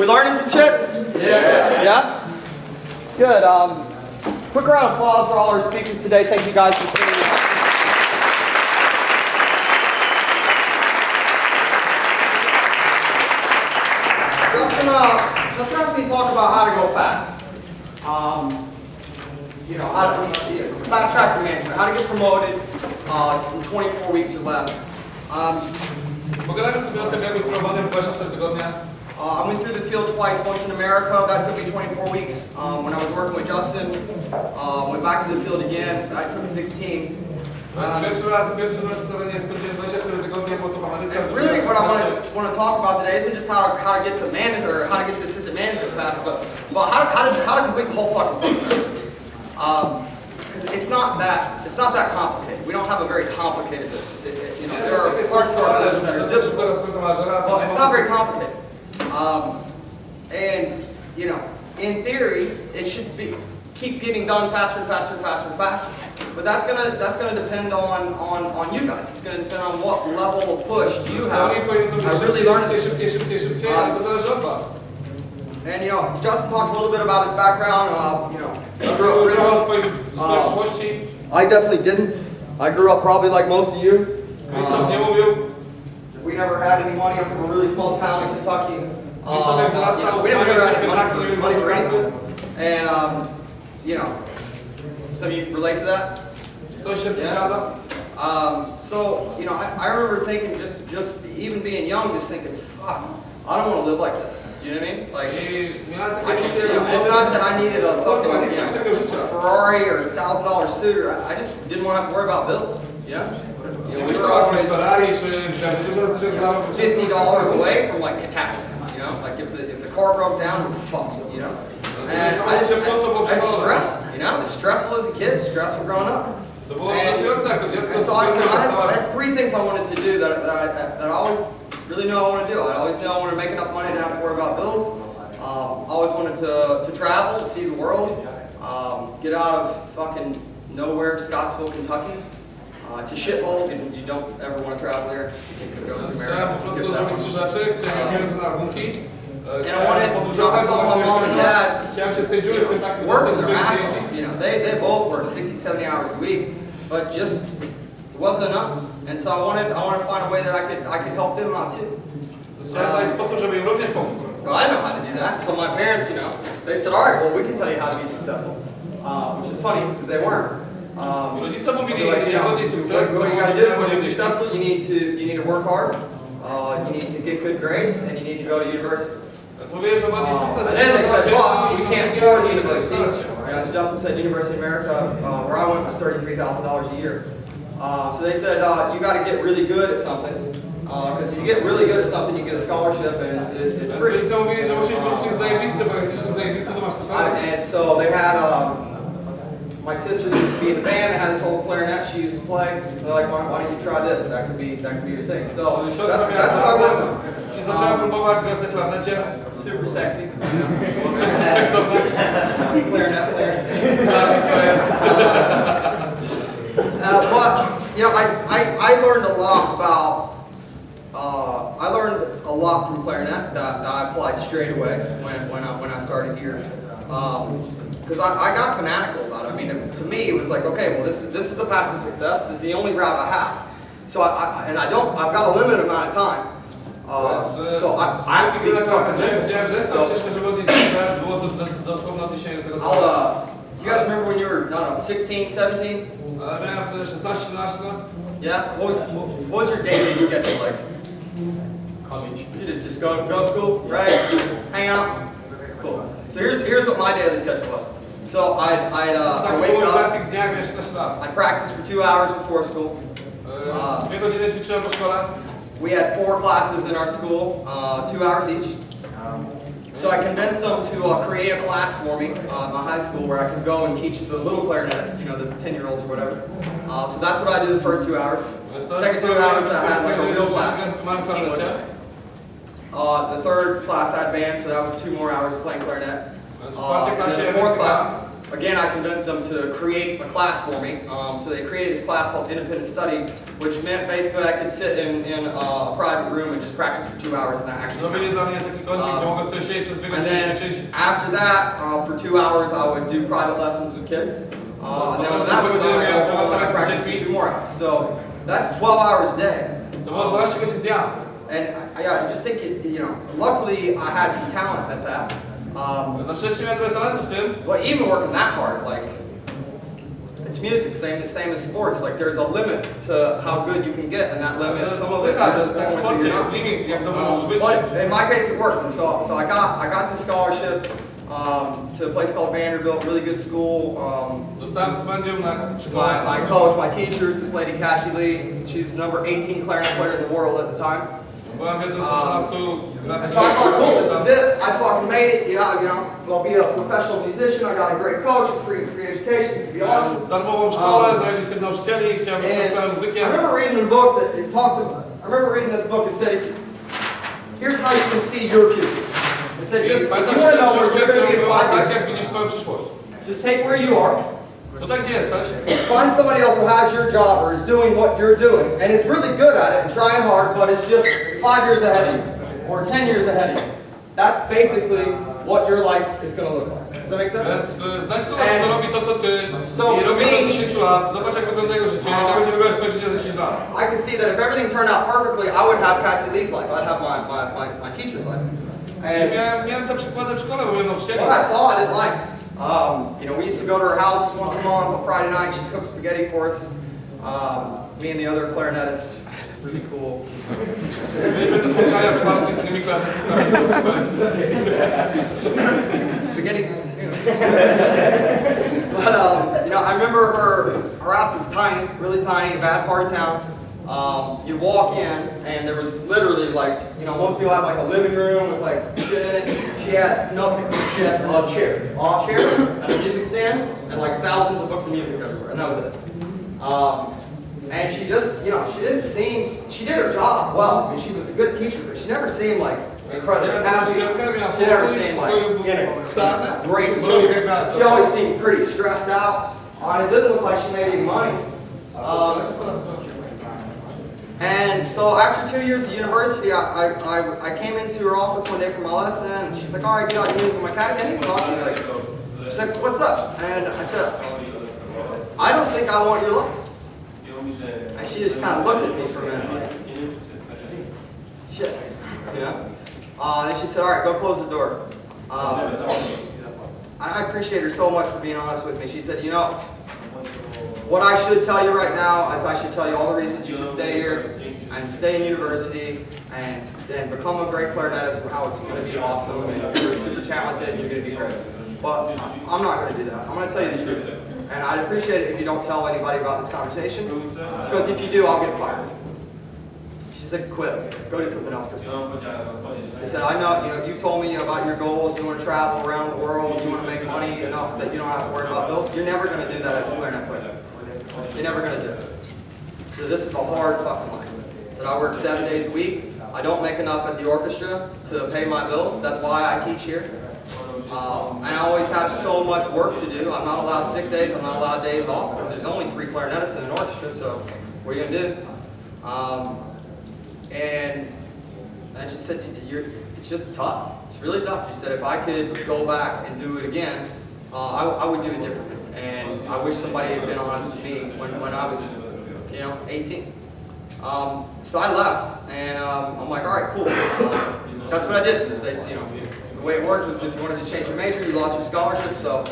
We learning some shit? Yeah. Yeah? Good. Quick round of applause for all our speakers today. Thank you guys for tuning in. Justin asked me to talk about how to go fast. You know, how to fast track to management, how to get promoted in 24 weeks or less. Pogadajmy sobie o tym, jak być prowadzony w 24 tygodnie. I went through the field twice, once in America, that took me 24 weeks. When I was working with Justin, went back to the field again, I took 16. Pierwszy raz w terenie spędziłem 24 tygodnie, bo to w Ameryce. Really what I want to talk about today isn't just how to get to manager, or how to get to assistant manager fast, but how to complete the whole fucking program. Because it's not that complicated. We don't have a very complicated business. You know, there are parts of our business that are difficult, but it's not very complicated. And you know, in theory, it should keep getting done faster and faster and faster and faster. But that's gonna depend on you guys. It's gonna depend on what level of push you have. I really learned it. And you know, Justin talked a little bit about his background. You know, he grew up rich. I definitely didn't. I grew up probably like most of you. We never had any money. I'm from a really small town in Kentucky. We never had money for anything. And you know, some of you relate to that? Yeah. So, you know, I remember thinking, just even being young, just thinking, fuck, I don't want to live like this. Do you know what I mean? Like, it's not that I needed a fucking Ferrari or $1,000 suit. I just didn't want to have to worry about bills. Yeah. You know, we were always $50 away from like catastrophe. You know, like if the car broke down, we're fucked. You know. And I was stressful. You know, it was stressful as a kid, stressful growing up. And so I had three things I wanted to do that I always really knew I wanted to do. I always knew I wanted to make enough money to have to worry about bills. I always wanted to travel and see the world. Get out of fucking nowhere, Scottsville, Kentucky. It's a shithole, and you don't ever want to travel there. You can go to America. Skip that one. And I wanted, I saw my mom and dad working their ass off. You know, they both work 60, 70 hours a week, but just it wasn't enough. And so I wanted to find a way that I could help them out too. Well, I know how to do that. So my parents, you know, they said, all right, well, we can tell you how to be successful, which is funny because they weren't. Like, you know, what you got to do when you're successful, you need to work hard, you need to get good grades, and you need to go to university. And then they said, well, you can't afford university. And as Justin said, University of America, where I went, was $33,000 a year. So they said, you got to get really good at something. Because if you get really good at something, you get a scholarship, and it's free. And so they had my sister used to be in the band. They had this old clarinet she used to play. They're like, why don't you try this? That could be your thing. So that's what I worked on. Super sexy. Clarinet player. But you know, I learned a lot about. I learned a lot from clarinet that I applied straight away when I started here. Because I got fanatical about it. I mean, to me, it was like, okay, well, this is the path to success. This is the only route I have. So I've got a limited amount of time. So I have to be fucking mental. You guys remember when you were, I don't know, 16, 17? Yeah? What was your daily schedule like? College. You did just go to school, right? Hang out? Cool. So here's what my daily schedule was. So I'd wake up, I'd practice for 2 hours before school. We had 4 classes in our school, 2 hours each. So I convinced them to create a class for me in my high school where I could go and teach the little clarinets, you know, the 10-year-olds or whatever. So that's what I did the first 2 hours. The second 2 hours I had like a real class, English. The third class I had band, so that was 2 more hours of playing clarinet. The fourth class, again, I convinced them to create a class for me. So they created this class called Independent Study, which meant basically I could sit in a private room and just practice for 2 hours and that actually Zrobili dla mnie taki kącik, gdzie mogę sobie siedzieć przez 2 and godziny i then ćwiczyć. after that, for 2 hours, I would do private lessons with kids. And then when that was done, I go home and I practice for 2 more hours. So that's 12 hours a day. To było 12 godzin dnia. And I just think, luckily I had some talent at that. Na szczęście miałem trochę talentu w tym. But even working that hard, like, it's music, same as sports. Like, there's a limit to how good you can get, and that limit, some of it, you're just going with your But in my case, it worked, and so I got the scholarship to a place called Vanderbilt, really good school. Dostałem stypendium na szkołę. My coach, my teachers, this lady Cassie Lee, she was number 18 clarinet player in the world at the time. Byłem jednym z 16 graczy. And so I thought, cool, this is it. I fucking made it. I'll be a professional musician. I got a great coach, free education. It's gonna be awesome. Darmową szkołę, zajebistych nauczycieli, chciałem być profesorem I muzykiem. remember reading a book that it talked about. I remember reading this book and said, here's how you can see your future. It said, just if you want to know where you're going to be in 5 tak years, jak widzisz swoją przyszłość. just take where you are. Tutaj gdzie jesteś? Find somebody else who has your job or is doing what you're doing and is really good at it and trying hard, but it's just 5 years ahead of you or 10 years ahead of you. That's basically what your life is going to look like. Does that make sense? Więc znajdź kogoś, kto robi to, co ty i robi to 10 lat. Zobacz, jak wygląda jego życie i tak będzie wyglądać swoje życie za 10 lat. I can see that if everything turned out perfectly, I would have Cassie Lee's life. I'd have my teacher's life. And Miałem te przykłady w szkole, bo byłem nauczycielem. what I saw, I didn't like. We used to go to her house once a month on Friday night. She'd cook spaghetti for us. Me and the other clarinetists, really cool. Mieliśmy te spotkania w czwartki z innymi klarnetystami. Spaghetti. But I remember her house was tiny, really tiny, a bad part of town. You walk in and there was literally like, most people have like a living room with like shit in it. She had nothing. She had a chair and a music stand and like thousands of books of music everywhere, and that was it. And she just, she did her job well. I mean, she was a good teacher, but she never seemed like incredibly happy. She never seemed like in a great mood. She always seemed pretty stressed out. And it didn't look like she made any money. And so after 2 years of university, I came into her office one day for my lesson, and she's like, all right, get out your music. I'm like, Cassie, I need to talk to you. Like, she's like, what's up? And I said, I don't think I want your life. And she just kind of looks at me for a minute, like, shit, Then she said, all right, go close the door. I appreciate her so much for being honest with me. She said, what I should tell you right now is I should tell you all the reasons you should stay here and stay in university and become a great clarinetist and how it's going to be awesome and you're super talented and you're going to be great. But I'm not going to do that. I'm going to tell you the truth. And I'd appreciate it if you don't tell anybody about this conversation, because if you do, I'll get fired. She said, quit. Go do something else, Christoph. She said, I know, you've told me about your goals. You want to travel around the world. You want to make money enough that you don't have to worry about bills. You're never going to do that as a clarinet player. You're never going to do it. So this is a hard fucking life. So I work 7 days a week. I don't make enough at the orchestra to pay my bills. That's why I teach here. And I always have so much work to do. I'm not allowed sick days. I'm not allowed days off because there's only 3 clarinetists in an orchestra. So what are you going to do? And she said, it's just tough. It's really tough. She said, if I could go back and do it again, I would do it differently. And I wish somebody had been honest with me when I was, 18. So I left, and I'm like, all right, cool. That's what I did. The way it worked was if you wanted to change your major, you lost your scholarship. So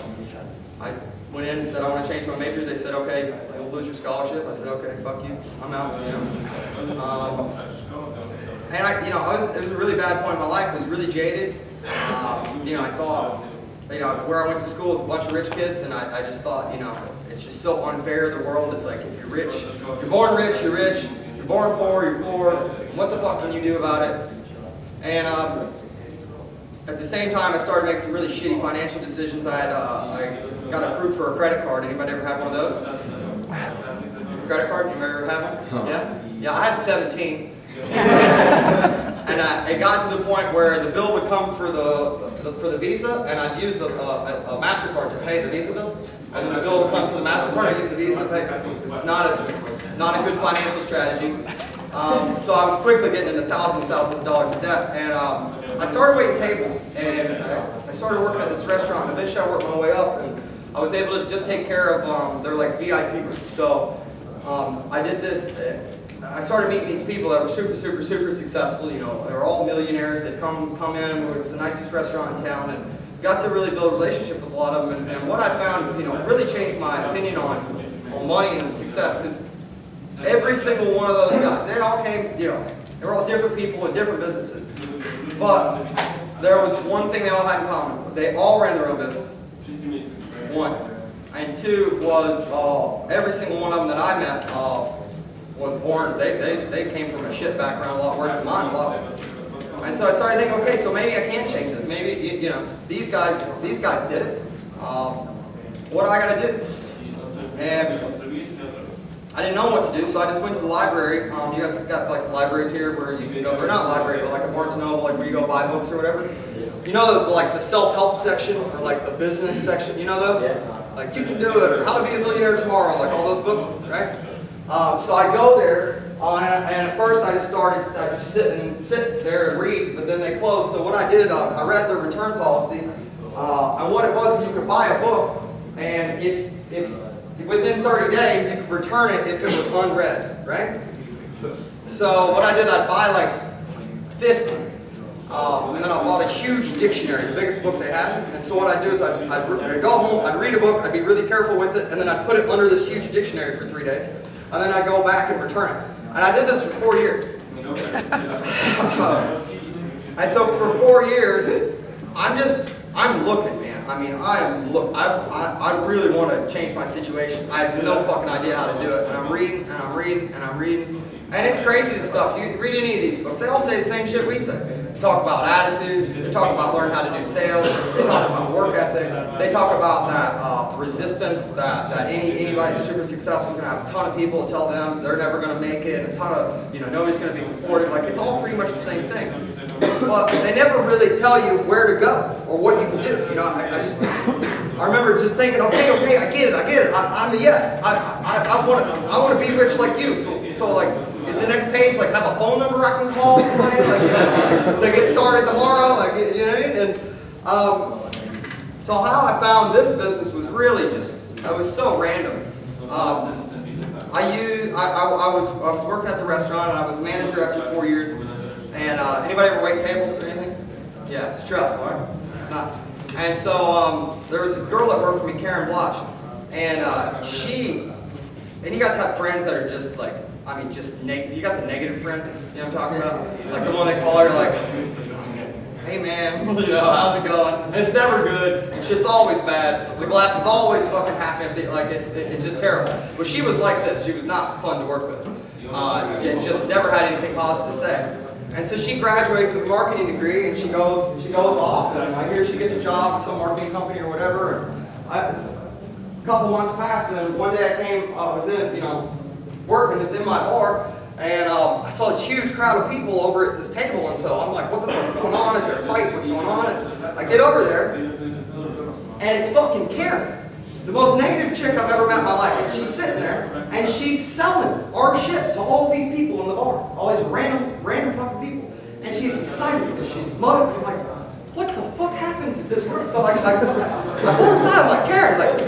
I went in and said, I want to change my major. They said, okay, you'll lose your scholarship. I said, okay, fuck you, I'm out. And it was a really bad point in my life. I was really jaded. I thought, where I went to school was a bunch of rich kids, and I just thought, it's just so unfair, the world. It's like, if you're rich, if you're born rich, you're rich. If you're born poor, you're poor. What the fuck can you do about it? And at the same time, I started making some really shitty financial decisions. I got approved for a credit card. Anybody ever have one of those? Credit card? Anybody ever have one? Yeah? Yeah, I had 17. And it got to the point where the bill would come for the Visa, and I'd use a MasterCard to pay the Visa bill, and then the bill would come for the MasterCard, I'd use the Visa to pay. It's not a good financial strategy. So I was quickly getting into thousands of dollars in debt, and I started waiting tables, and I started working at this restaurant, and eventually I worked my way up, and I was able to just take care of their like VIP group. So I did this. I started meeting these people that were super successful. You know, they were all millionaires. They'd come in. It was the nicest restaurant in town, and got to really build a relationship with a lot of them. And what I found, you know, really changed my opinion on money and success. Because every single one of those guys, they all came, you know, they were all different people in different businesses. But there was one thing they all had in common. They all ran their own business. One. And two was every single one of them that I met was born, they came from a shit background a lot worse than mine, a lot. And so I started thinking, okay, so maybe I can change this. Maybe, you know, these guys did it. What do I got to do? And I didn't know what to do, so I just went to the library. You guys got like libraries here where you can go, or not library, but like a Barnes & Noble, like where you go buy books or whatever. You know, like the self-help section or like the business section. You know those? Like you can do it, or How to Be a Millionaire Tomorrow, like all those books, right? So I go there, and at first I just sit there and read, but then they closed. So what I did, I read the return policy, and what it was, you could buy a book, and if within 30 days you could return it if it was unread, right? So what I did, I'd buy like 50, and then I bought a huge dictionary, the biggest book they had. And so what I'd do is I'd go home, I'd read a book, I'd be really careful with it, and then I'd put it under this huge dictionary for 3 days. And then I'd go back and return it. And I did this for 4 years. And so for 4 years, I'm looking, man. I mean, I really want to change my situation. I have no fucking idea how to do it. And I'm reading, and I'm reading, and I'm reading. And it's crazy, this stuff. You read any of these books, they all say the same shit we say. They talk about attitude, they talk about learning how to do sales, they talk about work ethic, they talk about that resistance, that anybody who's super successful is going to have a ton of people tell them they're never going to make it, and a ton of, you know, nobody's going to be supportive. Like, it's all pretty much the same thing. But they never really tell you where to go or what you can do. You know, I remember just thinking, okay, I get it. I'm a yes. I want to be rich like you. So like, is the next page like have a phone number I can call somebody, like, you know, to get started tomorrow, like, you know what I mean? And so how I found this business was really just, it was so random. I was working at the restaurant, and I was manager after 4 years. And anybody ever wait tables or anything? Yeah, it's stressful, right? It's not. And so there was this girl that worked for me, Karen Bloch, and and you guys have friends that are just like, I mean, just negative. You got the negative friend, you know what I'm talking about? Like the one they call her like, hey man, you know, how's it going? And it's never good, and shit's always bad. The glass is always fucking half empty, like it's just terrible. But she was like this. She was not fun to work with. And just never had anything positive to say. And so she graduates with a marketing degree, and she goes off, and I hear she gets a job at some marketing company or whatever. And a couple months passed, and one day I was in, you know, working, it's in my bar, and I saw this huge crowd of people over at this table, and so I'm like, what the fuck's going on? Is there a fight? What's going on? And I get over there, and it's fucking Karen, the most negative chick I've ever met in my life. And she's sitting there, and she's selling our shit to all these people in the bar, all these random fucking people, and she's excited, and she's muttering. I'm like, what the fuck happened to this girl? So I go inside, I'm like, Karen, like,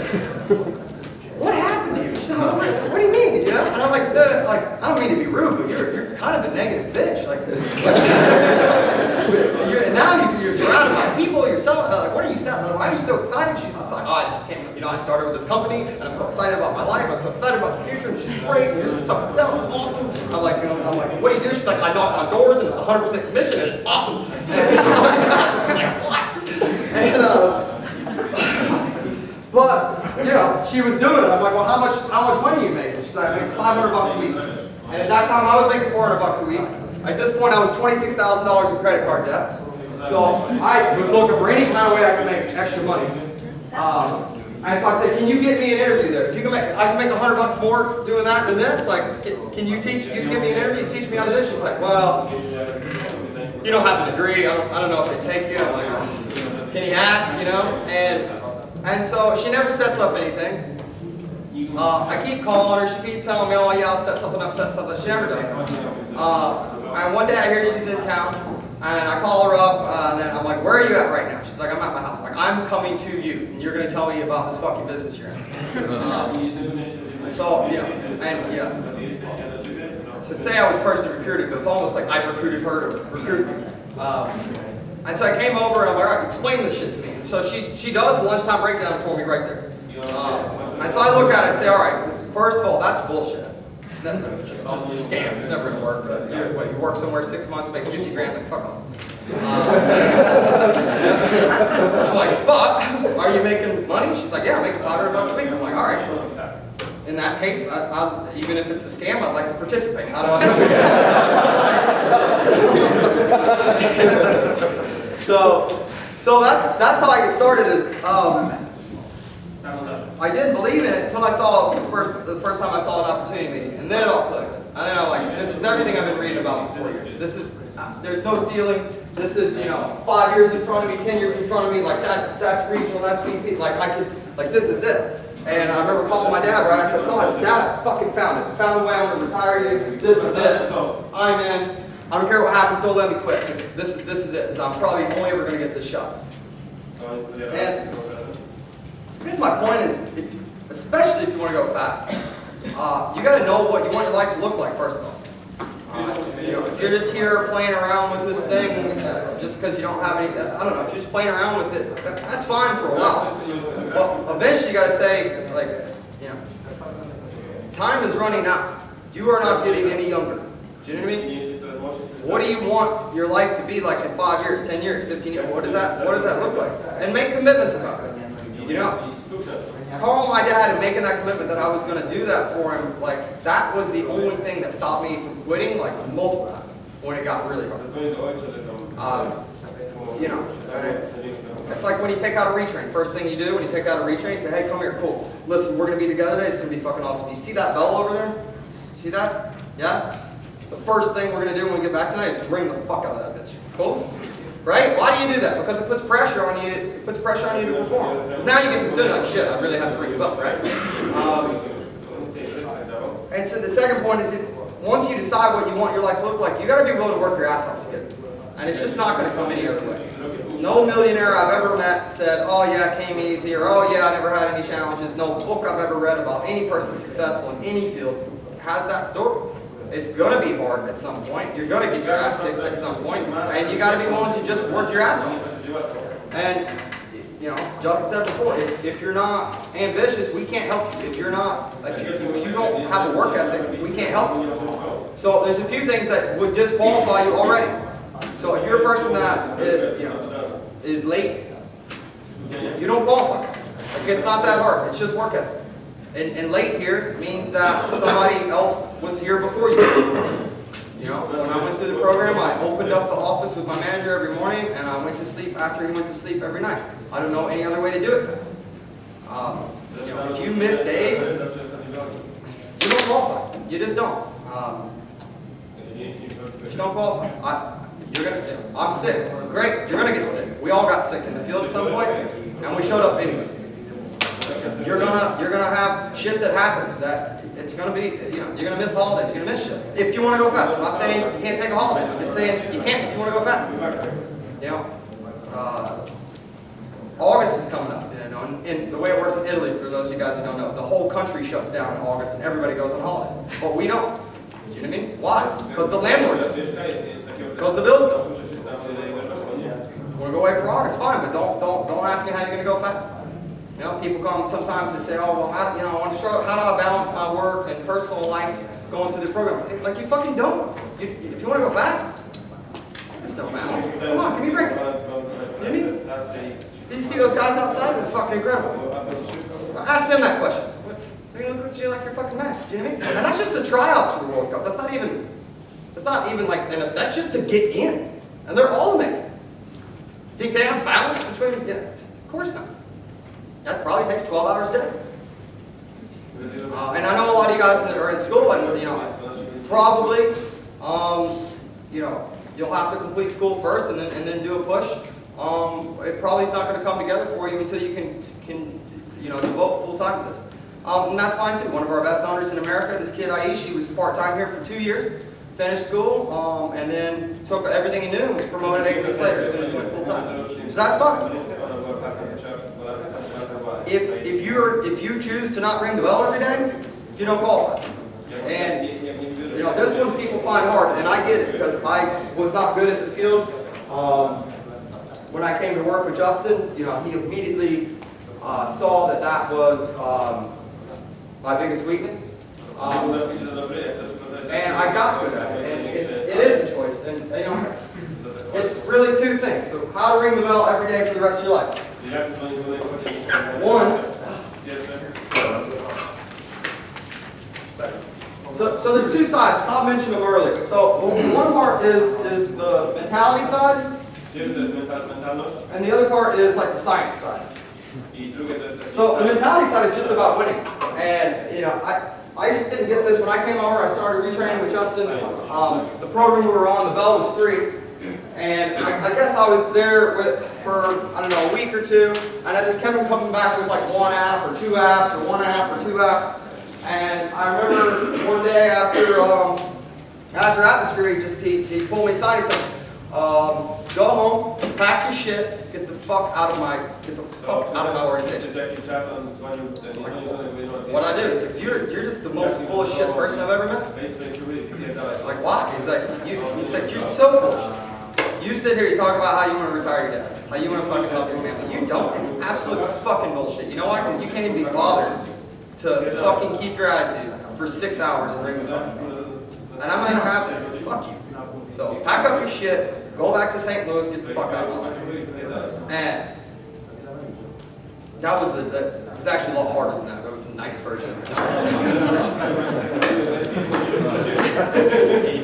what happened to you? She's like, what do you mean? You know? And I'm like, no, like, I don't mean to be rude, but you're kind of a negative bitch. Like, now you're surrounded by people. You're selling. Like, what are you selling? Why are you so excited? She's just like, oh, I just can't. You know, I started with this company, and I'm so excited about my life. I'm so excited about the future, and she's great. And here's the stuff to sell. It's awesome. I'm like, what do you do? She's like, I knock on doors, and it's 100% commission, and it's awesome. And I'm just like, what? And but, you know, she was doing it. I'm like, well, how much money you make? She's like, I make $500 a week. And at that time, I was making $400 a week. At this point, I was $26,000 in credit card debt. So I was looking for any kind of way I could make extra money. And so I said, can you get me an interview there? If you can make, I can make $100 more doing that than this. Like, can you teach? You can give me an interview, teach me how to do this. She's like, well, you don't have a degree. I don't know if they take you. I'm like, oh, can you ask? You know? And so she never sets up anything. I keep calling her. She keeps telling me, oh yeah, I'll set something up, set something. She never does. And one day I hear she's in town, and I call her up, and then I'm like, where are you at right now? She's like, I'm at my house. I'm like, I'm coming to you, and you're going to tell me about this fucking business you're in. So, you know, and yeah. So say I was personally recruited, but it's almost like I recruited her to recruit me. And so I came over, and I'm like, all right, explain this shit to me. And so she does the lunchtime breakdown for me right there. And so I look at it and say, all right, first of all, that's bullshit. That's just a scam. It's never going to work. You work somewhere 6 months, make 50 grand, like, fuck off. I'm like, but are you making money? She's like, yeah, I'm making $500 a week. I'm like, all right. In that case, even if it's a scam, I'd like to participate. How do I do it? So that's how I get started. I didn't believe in it until I saw the first time I saw an opportunity meeting, and then it all clicked. And then I'm like, this is everything I've been reading about for 4 years. This is there's no ceiling. This is 5 years in front of me, 10 years in front of me. Like that's regional, that's VP. Like this is it. And I remember calling my dad right after I saw it. I said, Dad, I fucking found it. I found a way. I'm gonna retire you. This is it. I'm in. I don't care what happens. Don't let me quit. This is it. I'm probably only ever gonna get this shot. And I guess my point is, especially if you want to go fast, you got to know what you want your life to look like first of all. If you're just here playing around with this thing, just because you don't have any, I don't know, if you're just playing around with it, that's fine for a while. But eventually you got to say, like, time is running out. You are not getting any younger. Do you know what I mean? What do you want your life to be like in 5 years, 10 years, 15 years? What does that look like? And make commitments about it. Calling my dad and making that commitment that I was going to do that for him, like that was the only thing that stopped me from quitting, like multiple times when it got really hard. It's like when you take out a retrain. First thing you do when you take out a retrain, you say, hey, come here, cool. Listen, we're going to be together today. It's going to be fucking awesome. You see that bell over there? You see that? Yeah? The first thing we're going to do when we get back tonight is ring the fuck out of that bitch. Cool? Right? Why do you do that? Because it puts pressure on you. It puts pressure on you to perform. Because now you get to feel like shit. I really have to ring this up, right? And so the second point is that once you decide what you want your life to look like, you got to be willing to work your ass off to get it. And it's just not going to come any other way. No millionaire I've ever met said, "Oh yeah, it came easy," or "Oh yeah, I never had any challenges." No book I've ever read about any person successful in any field has that story. It's going to be hard at some point. You're going to get your ass kicked at some point, and you got to be willing to just work your ass off. And Justin said before, if you're not ambitious, we can't help you. If you don't have a work ethic, we can't help you. So there's a few things that would disqualify you already. So if you're a person that is late, you don't qualify. Like, it's not that hard. It's just work ethic. And late here means that somebody else was here before you. When I went through the program, I opened up the office with my manager every morning, and I went to sleep after he went to sleep every night. I don't know any other way to do it fast. If you miss days, you don't qualify. You just don't. You don't qualify. I'm sick. Great. You're gonna get sick. We all got sick in the field at some point, and we showed up anyway. You're gonna have shit that happens that it's gonna be, you're gonna miss holidays, you're gonna miss shit. If you want to go fast, I'm not saying you can't take a holiday. I'm just saying you can't if you want to go fast. August is coming up, and the way it works in Italy, for those of you guys who don't know, the whole country shuts down in August and everybody goes on holiday. But we don't. Do you know what I mean? Why? Because the landlord does. Because the bills don't. Want to go away for August? Fine, but don't ask me how you're gonna go fast. People come sometimes and say, "Oh, well, how do I balance my work and personal life going through the program?" Like, you fucking don't. If you want to go fast, there's no balance. Come on, give me a break. You know what I mean? Did you see those guys outside? They're fucking incredible. Ask them that question. They're gonna look at you like you're fucking mad. Do you know what I mean? And that's just the tryouts for the World Cup. That's not even like, that's just to get in. And they're all amazing. Think they have balance between? Yeah, of course not. that probably takes 12 hours a day. And I know a lot of you guys that are in school, and probably, you'll have to complete school first and then do a push. It probably is not going to come together for you until you can devote full time to this. And that's fine too. One of our best owners in America, this kid Aishi, was part-time here for 2 years, finished school, and then took everything he knew and was promoted 8 weeks later as soon as he went full-time. So that's fine. If you choose to not ring the bell every day, you don't qualify. And this one people find hard, and I get it because I was not good at the field. When I came to work with Justin, he immediately saw that was my biggest weakness. And I got good at it, and it is a choice. And it's really two things. So how to ring the bell every day for the rest of your life. One. So there's two sides. Tom mentioned them earlier. So one part is the mentality side, and the other part is like the science side. So the mentality side is just about winning. And I just didn't get this when I came over. I started retraining with Justin. The program we were on, the bell was 3. And I guess I was there for, I don't know, a week or 2. And I just kept him coming back with like 1 app or 2 apps or 1 app or 2 apps. And I remember one day after atmosphere, he pulled me aside. He said, "Go home, pack your shit, get the fuck out of my organization." What I do? He's like, "You're just the most full of shit person I've ever met." Like, why? He's like, "You're so full of shit. You sit here, you talk about how you want to retire your dad, how you want to fucking help your family. You don't. It's absolute fucking bullshit. You know why? Because you can't even be bothered to fucking keep your attitude for 6 hours and ring the fucking bell. And I'm not gonna have to. Fuck you. So pack up your shit, go back to St. Louis, get the fuck out of my life." And that was it was actually a lot harder than that. It was a nice version of it.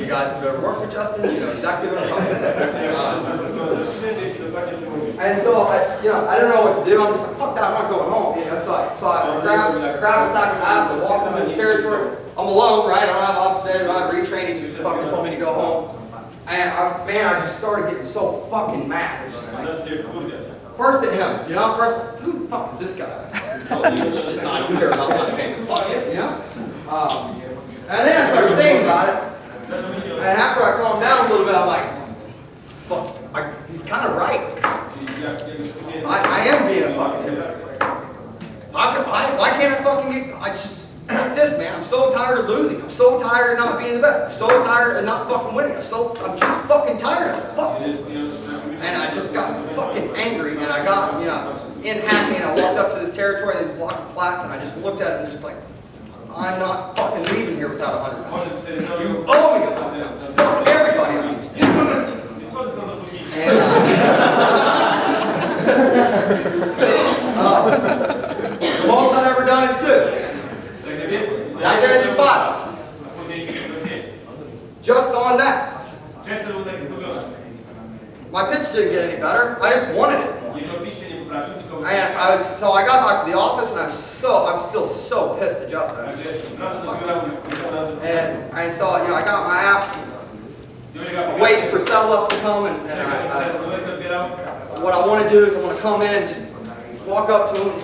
You guys who've ever worked with Justin, you know exactly what I'm talking about. And so I don't know what to do. I'm just like, fuck that, I'm not going home. So I grabbed a stack of apps and walked into the territory. I'm alone, right? I don't have office today, I don't have retraining. He just fucking told me to go home. And I just started getting so fucking mad. It was just like, first at him, first, who the fuck is this guy? I don't care about my payment. Fuck yes, and then I started thinking about it. And after I calmed down a little bit, I'm like, fuck, he's kind of right. I am being a fucking hypocrite. Why can't I fucking fuck this, man. I'm so tired of losing. I'm so tired of not being the best. I'm so tired of not fucking winning. I'm just fucking tired of it. Fuck this. And I just got fucking angry, and I got, unhappy, and I walked up to this territory, this block of flats, and I just looked at it and just like, I'm not fucking leaving here without $100. You owe me $100. Fuck everybody else. The most I've ever done is 2. I did 5. Just on that. My pitch didn't get any better. I just wanted it. And so I got back to the office, and I'm still so pissed at Justin. And so I got my apps, waiting for settle ups to come, and what I want to do is I want to come in and just walk up to him and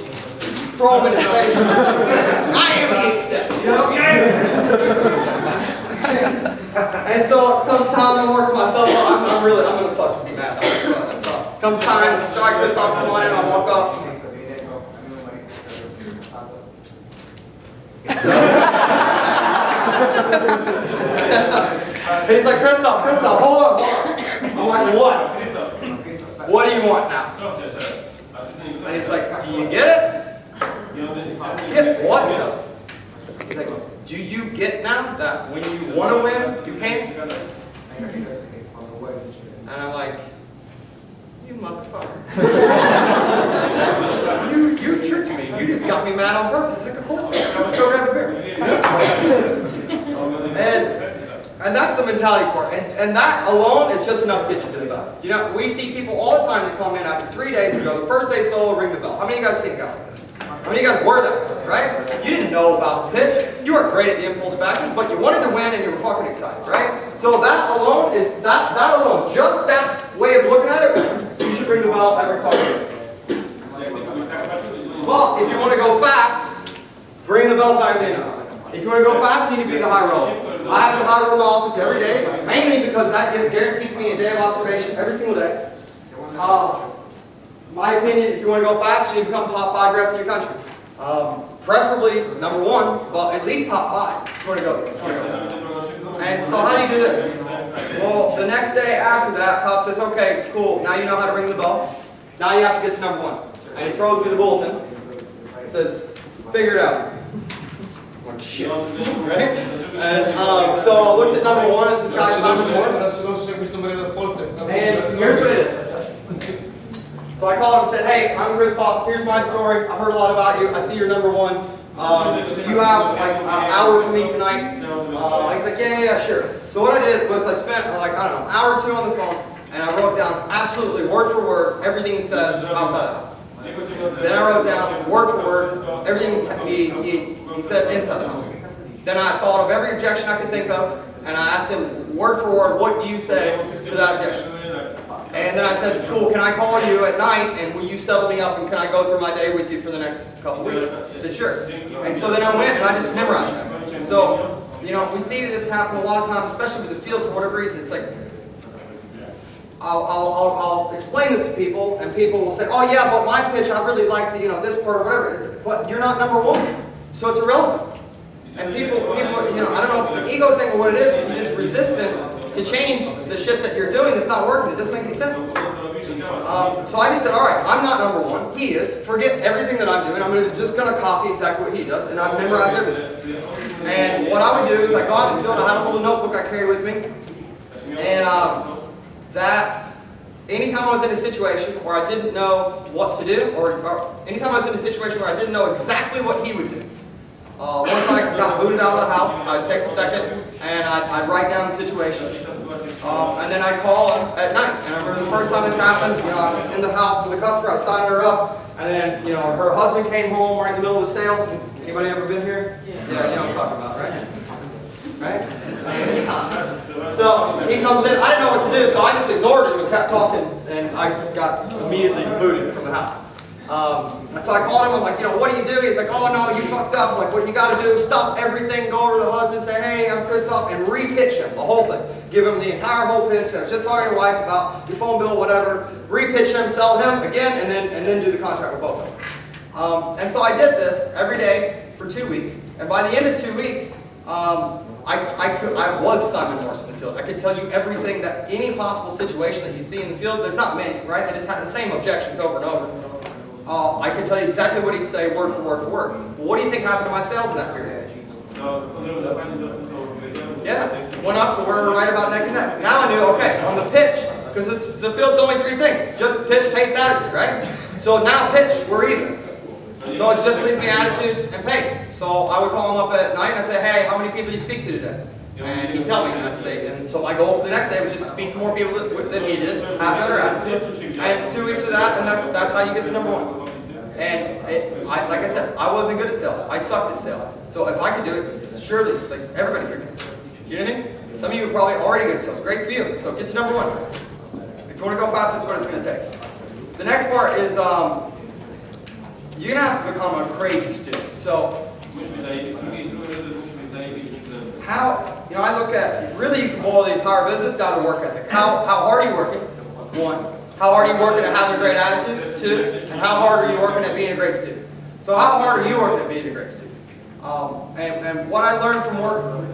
throw him in his face. I am the 8 steps, And so it comes time I'm working myself up. I'm gonna fucking be mad. So comes time, sorry Christoph, come on in, I walk up. He's like, Christoph, hold on. I'm like, what? What do you want now? And he's like, do you get it? Get what? He's like, do you get now that when you want to win, you can't? And I'm like, you motherfucker. you tricked me. You just got me mad on purpose. Like, of course, let's go grab a beer. And that's the mentality part. And that alone, it's just enough to get you to the bell. We see people all the time that come in after 3 days and go, the first day solo, ring the bell. How many of you guys seen a guy like that? How many of you guys were that, right? You didn't know about the pitch. You weren't great at the impulse factors, but you wanted to win and you were fucking excited, right? So that alone is that alone, just that way of looking at it. So you should ring the bell every fucking day. Well, if you want to go fast, ring the bell's not going to be enough. If you want to go fast, you need to be the high roller. I have the high roller in my office every day, mainly because that guarantees me a day of observation every single day. My opinion, if you want to go fast, you need to become top 5 rep in your country. Preferably number 1, but at least top 5. If you want to go. And so how do you do this? Well, the next day after that, Cop says, okay, cool, now you know how to ring the bell. Now you have to get to number 1. And he throws me the bulletin. It says, figure it out. Like shit. Right? And so I looked at number 1 as this guy Simon Morris. And here's what it is. So I called him and said, hey, I'm Christoph, here's my story, I've heard a lot about you, I see you're number 1. You have like an hour for me tonight? He's like, yeah, sure. So what I did was I spent like, I don't know, an hour or 2 on the phone, and I wrote down absolutely word for word everything he says outside the house. Then I wrote down word for word everything he said inside the house. Then I thought of every objection I could think of, and I asked him word for word, what do you say to that objection? And then I said, cool, can I call you at night and will you settle me up and can I go through my day with you for the next couple of weeks? He said, sure. And so then I went and I just memorized that. So, you know, we see this happen a lot of times, especially with the field for whatever reason. It's like, I'll explain this to people and people will say, oh yeah, but my pitch, I really like the, you know, this part or whatever. It's, but you're not number 1. So it's irrelevant. And people, you know, I don't know if it's an ego thing or what it is, but you're just resistant to change the shit that you're doing that's not working. It doesn't make any sense. So I just said, all right, I'm not number 1. He is. Forget everything that I'm doing. I'm just going to copy exactly what he does, and I memorize everything. And what I would do is I go out in the field. I had a little notebook I carry with me, and that anytime I was in a situation where I didn't know what to do, or anytime I was in a situation where I didn't know exactly what he would do. Once I got booted out of the house, I'd take a second and I'd write down the situation. And then I'd call him at night. And I remember the first time this happened, you know, I was in the house with a customer, I signed her up, and then, you know, her husband came home right in the middle of the sale. Anybody ever been here? Yeah, you know what I'm talking about, right? Right? So he comes in, I didn't know what to do, so I just ignored him and kept talking, and I got immediately booted from the house. And so I called him, I'm like, you know, what do you do? He's like, oh no, you fucked up. I'm like, what you got to do is stop everything, go over to the husband, say, hey, I'm Christoph, and re-pitch him, the whole thing. Give him the entire whole pitch. I was just talking to your wife about your phone bill, whatever. Re-pitch him, sell him again, and then do the contract with both of them. And so I did this every day for 2 weeks. And by the end of 2 weeks, I was Simon Morris in the field. I could tell you everything that any possible situation that you see in the field. There's not many, right? They just have the same objections over and over. I could tell you exactly what he'd say word for word for word. But what do you think happened to my sales in that period? Yeah, went up to where we're right about neck and neck. Now I knew, okay, on the pitch, because the field's only 3 things. Just pitch, pace, attitude, right? So now pitch, we're even. So it just leaves me attitude and pace. So I would call him up at night and I'd say, hey, how many people do you speak to today? And he'd tell me, and I'd say, and so my goal for the next day was just speak to more people than he did, have better attitude. And 2 weeks of that, and that's how you get to number 1. And like I said, I wasn't good at sales. I sucked at sales. So if I could do it, surely, like everybody here can. Do you know what I mean? Some of you are probably already good at sales. Great for you. So get to number 1. If you want to go fast, that's what it's going to take. The next part is you're going to have to become a crazy student. So how, you know, I look at, really you can boil the entire business down to work ethic. How hard are you working? 1. How hard are you working at having a great attitude? 2. And how hard are you working at being a great student? So how hard are you working at being a great student? And what I learned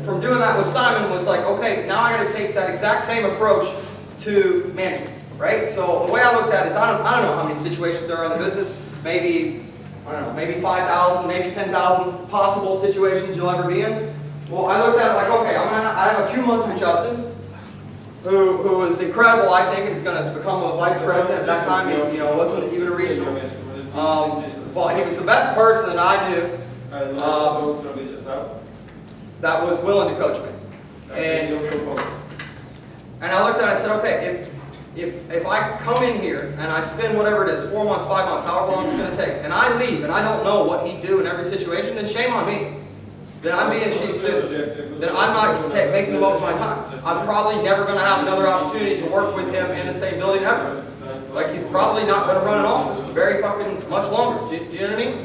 from doing that with Simon was like, okay, now I got to take that exact same approach to management, right? So the way I looked at it is, I don't know how many situations there are in the business. Maybe, I don't know, maybe 5,000, maybe 10,000 possible situations you'll ever be in. Well, I looked at it like, okay, I have a few months with Justin, who was incredible, I think, and is going to become a vice president at that time. He, you know, wasn't even a regional. But he was the best person that I knew that was willing to coach me. And I looked at it and I said, okay, if I come in here and I spend whatever it is, 4 months, 5 months, however long it's going to take, and I leave and I don't know what he'd do in every situation, then shame on me. Then I'm being cheap too. Then I'm not making the most of my time. I'm probably never going to have another opportunity to work with him in the same building ever. Like, he's probably not going to run an office very fucking much longer. Do you know what I mean?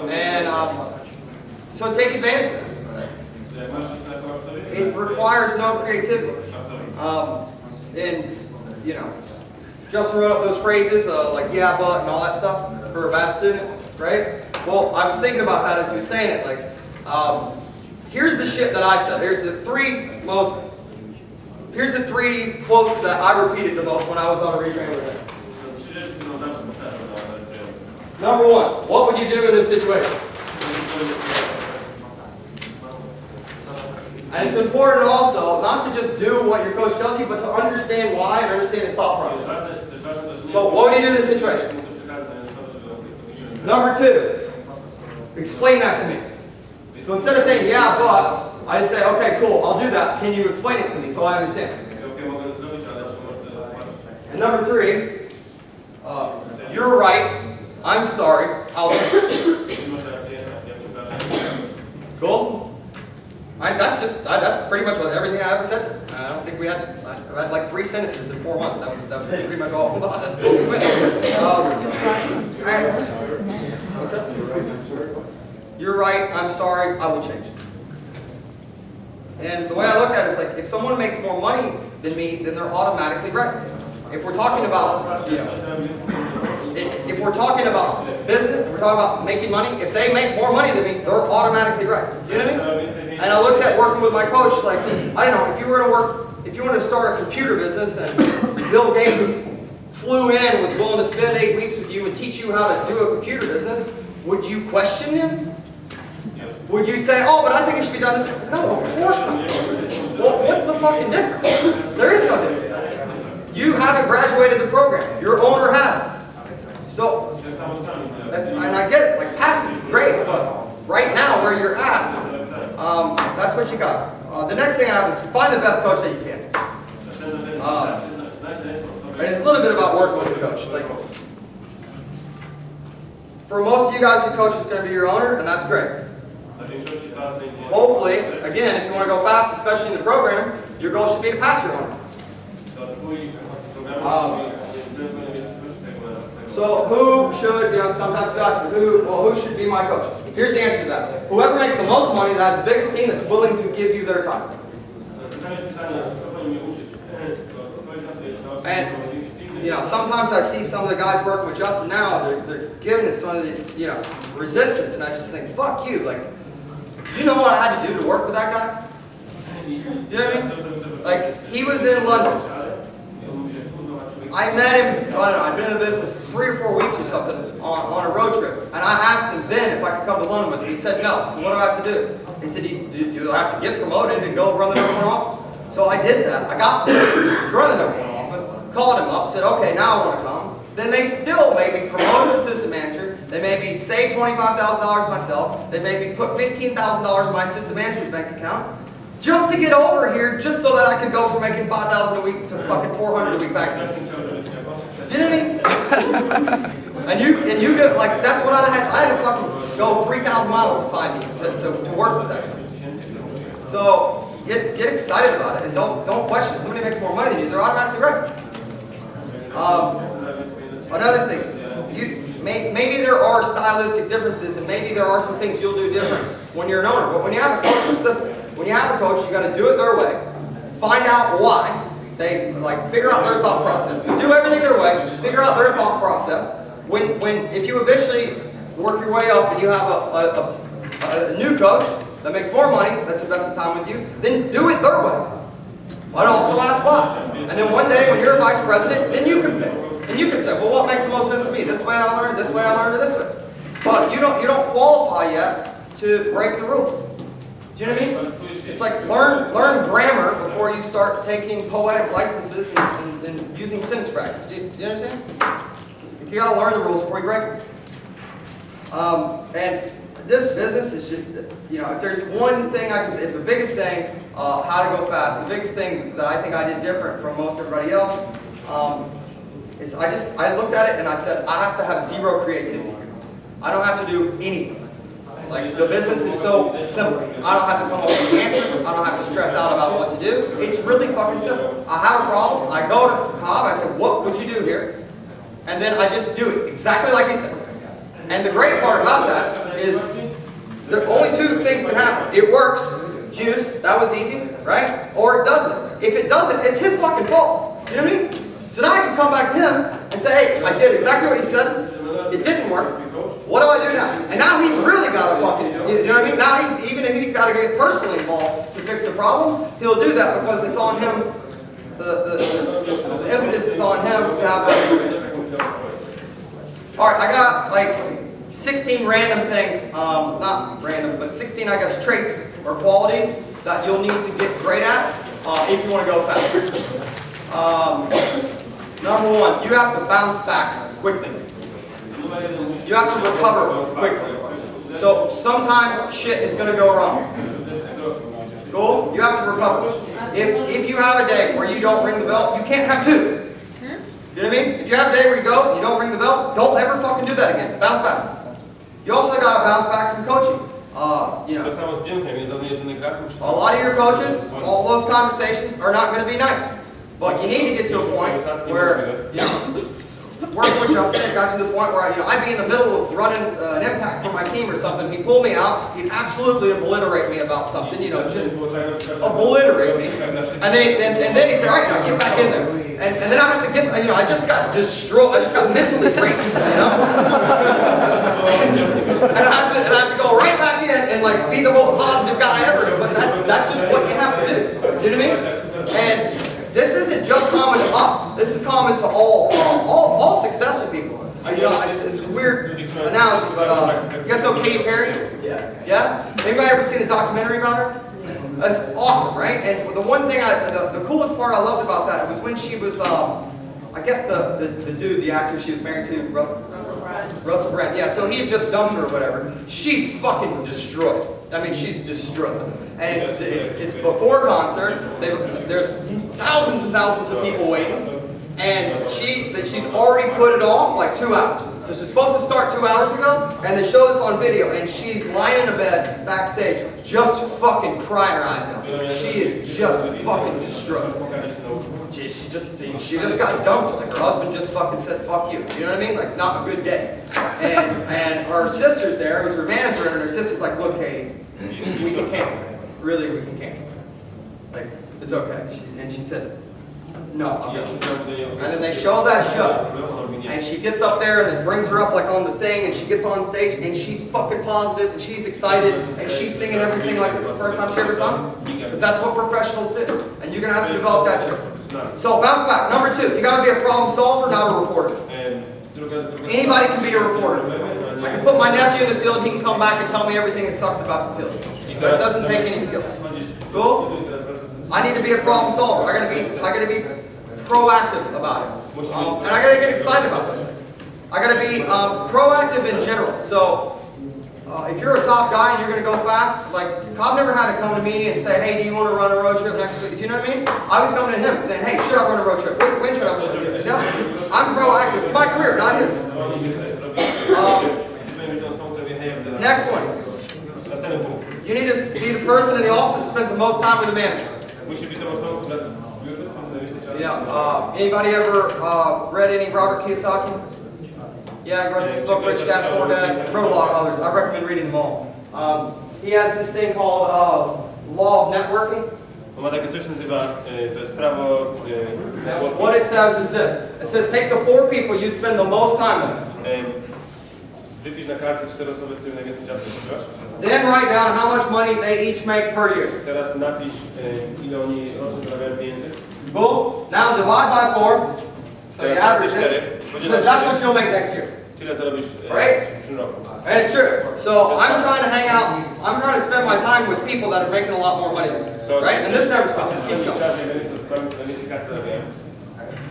And so take advantage of that. It requires no creativity. And, you know, Justin wrote up those phrases like yeah, but, and all that stuff for a bad student, right? Well, I was thinking about that as he was saying it. Like, here's the shit that I said. Here's the three quotes that I repeated the most when I was on a retrain with him. Number one, what would you do in this situation? And it's important also not to just do what your coach tells you, but to understand why and understand his thought process. So what would you do in this situation? Number two, explain that to me. So instead of saying, yeah, but, I just say, okay, cool, I'll do that. Can you explain it to me so I understand? And number three, you're right. I'm sorry. I'll change. Cool? That's pretty much everything I ever said to him. I don't think I had like 3 sentences in 4 months. That was pretty much all. That's all we went. What's up? You're right. I'm sorry. I will change. And the way I look at it is like, if someone makes more money than me, then they're automatically right. If we're talking about, you know, if we're talking about business, if we're talking about making money, if they make more money than me, they're automatically right. Do you know what I mean? And I looked at working with my coach, like, I don't know, if you wanted to start a computer business and Bill Gates flew in and was willing to spend 8 weeks with you and teach you how to do a computer business, would you question him? Would you say, oh, but I think it should be done this? No, of course not. Well, what's the fucking difference? There is no difference. You haven't graduated the program. Your owner has. So, and I get it, like passing, great, but right now where you're at, that's what you got. The next thing I have is find the best coach that you can. And it's a little bit about working with the coach. Like, for most of you guys, your coach is going to be your owner, and that's great. Hopefully, again, if you want to go fast, especially in the program, your goal should be to pass your owner. So who should, you know, sometimes you ask me, who should be my coach? Here's the answer to that. Whoever makes the most money, that has the biggest team that's willing to give you their time. And, you know, sometimes I see some of the guys working with Justin now, they're giving it some of these, you know, resistance, and I just think, fuck you. Like, do you know what I had to do to work with that guy? Do you know what I mean? Like, he was in London. I met him, I don't know, I'd been in the business 3 or 4 weeks or something on a road trip. And I asked him then if I could come to London with him. He said no. I said, what do I have to do? He said, you have to get promoted and go run the number 1 office. So I did that. I got there, run the number 1 office, called him up, said, okay, now I want to come. Then they still made me promoted assistant manager. They made me save $25,000 myself. They made me put $15,000 in my assistant manager's bank account. Just to get over here, just so that I could go from making $5,000 a week to fucking $400 a week back to the. Do you know what I mean? And you get like, that's what I had to fucking go 3,000 miles to find me to work with that. So get excited about it and don't question it. Somebody makes more money than you, they're automatically right. Another thing, maybe there are stylistic differences and maybe there are some things you'll do different when you're an owner. But when you have a coach, it's simple. When you have a coach, you got to do it their way. Find out why. They figure out their thought process. Do everything their way. Figure out their thought process. If you eventually work your way up and you have a new coach that makes more money, that's investing time with you, then do it their way. But also ask why. And then one day when you're a vice president, then you can pick. And you can say, well, what makes the most sense to me? This way I learned, this way I learned, or this way. But you don't qualify yet to break the rules. Do you know what I mean? It's like learn grammar before you start taking poetic licenses and using sentence fragments. Do you understand? You gotta learn the rules before you break them. And this business is just, you know, if there's one thing I can say, the biggest thing, how to go fast, the biggest thing that I think I did different from most everybody else is I looked at it and I said, I have to have zero creativity. I don't have to do anything. Like, the business is so simple. I don't have to come up with answers. I don't have to stress out about what to do. It's really fucking simple. I have a problem. I go to Cobb. I said, what would you do here? And then I just do it exactly like he said. And the great part about that is there only two things can happen. It works, juice, that was easy, right? Or it doesn't. If it doesn't, it's his fucking fault. You know what I mean? So now I can come back to him and say, hey, I did exactly what you said. It didn't work. What do I do now? And now he's really got to fucking, you know what I mean? Now he's, even if he's got to get personally involved to fix the problem, he'll do that because it's on him. The impetus is on him to have that information. All right, I got like 16 random things, not random, but 16, I guess, traits or qualities that you'll need to get great at if you want to go faster. Number one, you have to bounce back quickly. You have to recover quickly. So sometimes shit is going to go wrong. Cool? You have to recover. If you have a day where you don't ring the bell, you can't have two. You know what I mean? If you have a day where you go, you don't ring the bell, don't ever fucking do that again. Bounce back. You also got to bounce back from coaching. You know, a lot of your coaches, all those conversations are not going to be nice. But you need to get to a point where, you know, working with Justin, it got to the point where I'd be in the middle of running an impact for my team or something. He'd pull me out. He'd absolutely obliterate me about something. You know, just obliterate me. And then he'd say, all right, now get back in there. And then I have to get, you know, I just got destroyed. I just got mentally raped, you know. and I have to go right back in and like be the most positive guy ever. But that's just what you have to do. You know what I mean? And this isn't just common to us. This is common to all successful people. You know, it's a weird analogy, but you guys know Katy Perry? Yeah. Yeah? Anybody ever seen the documentary about her? That's awesome, right? And the one thing, the coolest part I loved about that was when she was, I guess the dude, the actor she was married to, Russell Brand. Yeah, so he had just dumped her or whatever. She's fucking destroyed. I mean, she's destroyed. And it's before concert. There's thousands and thousands of people waiting. And she's already put it off like 2 hours. So she's supposed to start 2 hours ago, and they show this on video, and she's lying in a bed backstage, just fucking crying her eyes out. She is just fucking destroyed. She just got dumped. Like her husband just fucking said, "Fuck you." You know what I mean? Like not a good day. And her sister's there, who's her manager, and her sister's like, "Look, Katie, we can cancel. Really, we can cancel. Like it's okay." And she said, "No, I'm going." And then they show that show. And she gets up there and it brings her up like on the thing and she gets on stage and she's fucking positive and she's excited and she's singing everything like it's the first time she ever sung. Because that's what professionals do. And you're going to have to develop that trait. So bounce back. Number two, you got to be a problem solver, not a reporter. Anybody can be a reporter. I can put my nephew in the field, he can come back and tell me everything that sucks about the field. But it doesn't take any skills. Cool? I need to be a problem solver. I got to be proactive about it. And I got to get excited about those things. I got to be proactive in general. So if you're a top guy and you're going to go fast, like Cobb never had to come to me and say, "Hey, do you want to run a road trip next week?" Do you know what I mean? I was coming to him saying, "Hey, should I run a road trip? When should I run a road trip?" No, I'm proactive. It's my career, not his. Next one. You need to be the person in the office that spends the most time with the manager. Yeah. Anybody ever read any Robert Kiyosaki? Yeah, I wrote this book, Rich Dad, Poor Dad. Wrote a lot of others. I recommend reading them all. He has this thing called law of networking. What it says is this. It says take the 4 people you spend the most time with. Then write down how much money they each make per year. Cool. Now divide by 4. So you average it. Says that's what you'll make next year. Right? And it's true. So I'm trying to hang out. I'm trying to spend my time with people that are making a lot more money than me. Right? And this never stops. Just keeps going.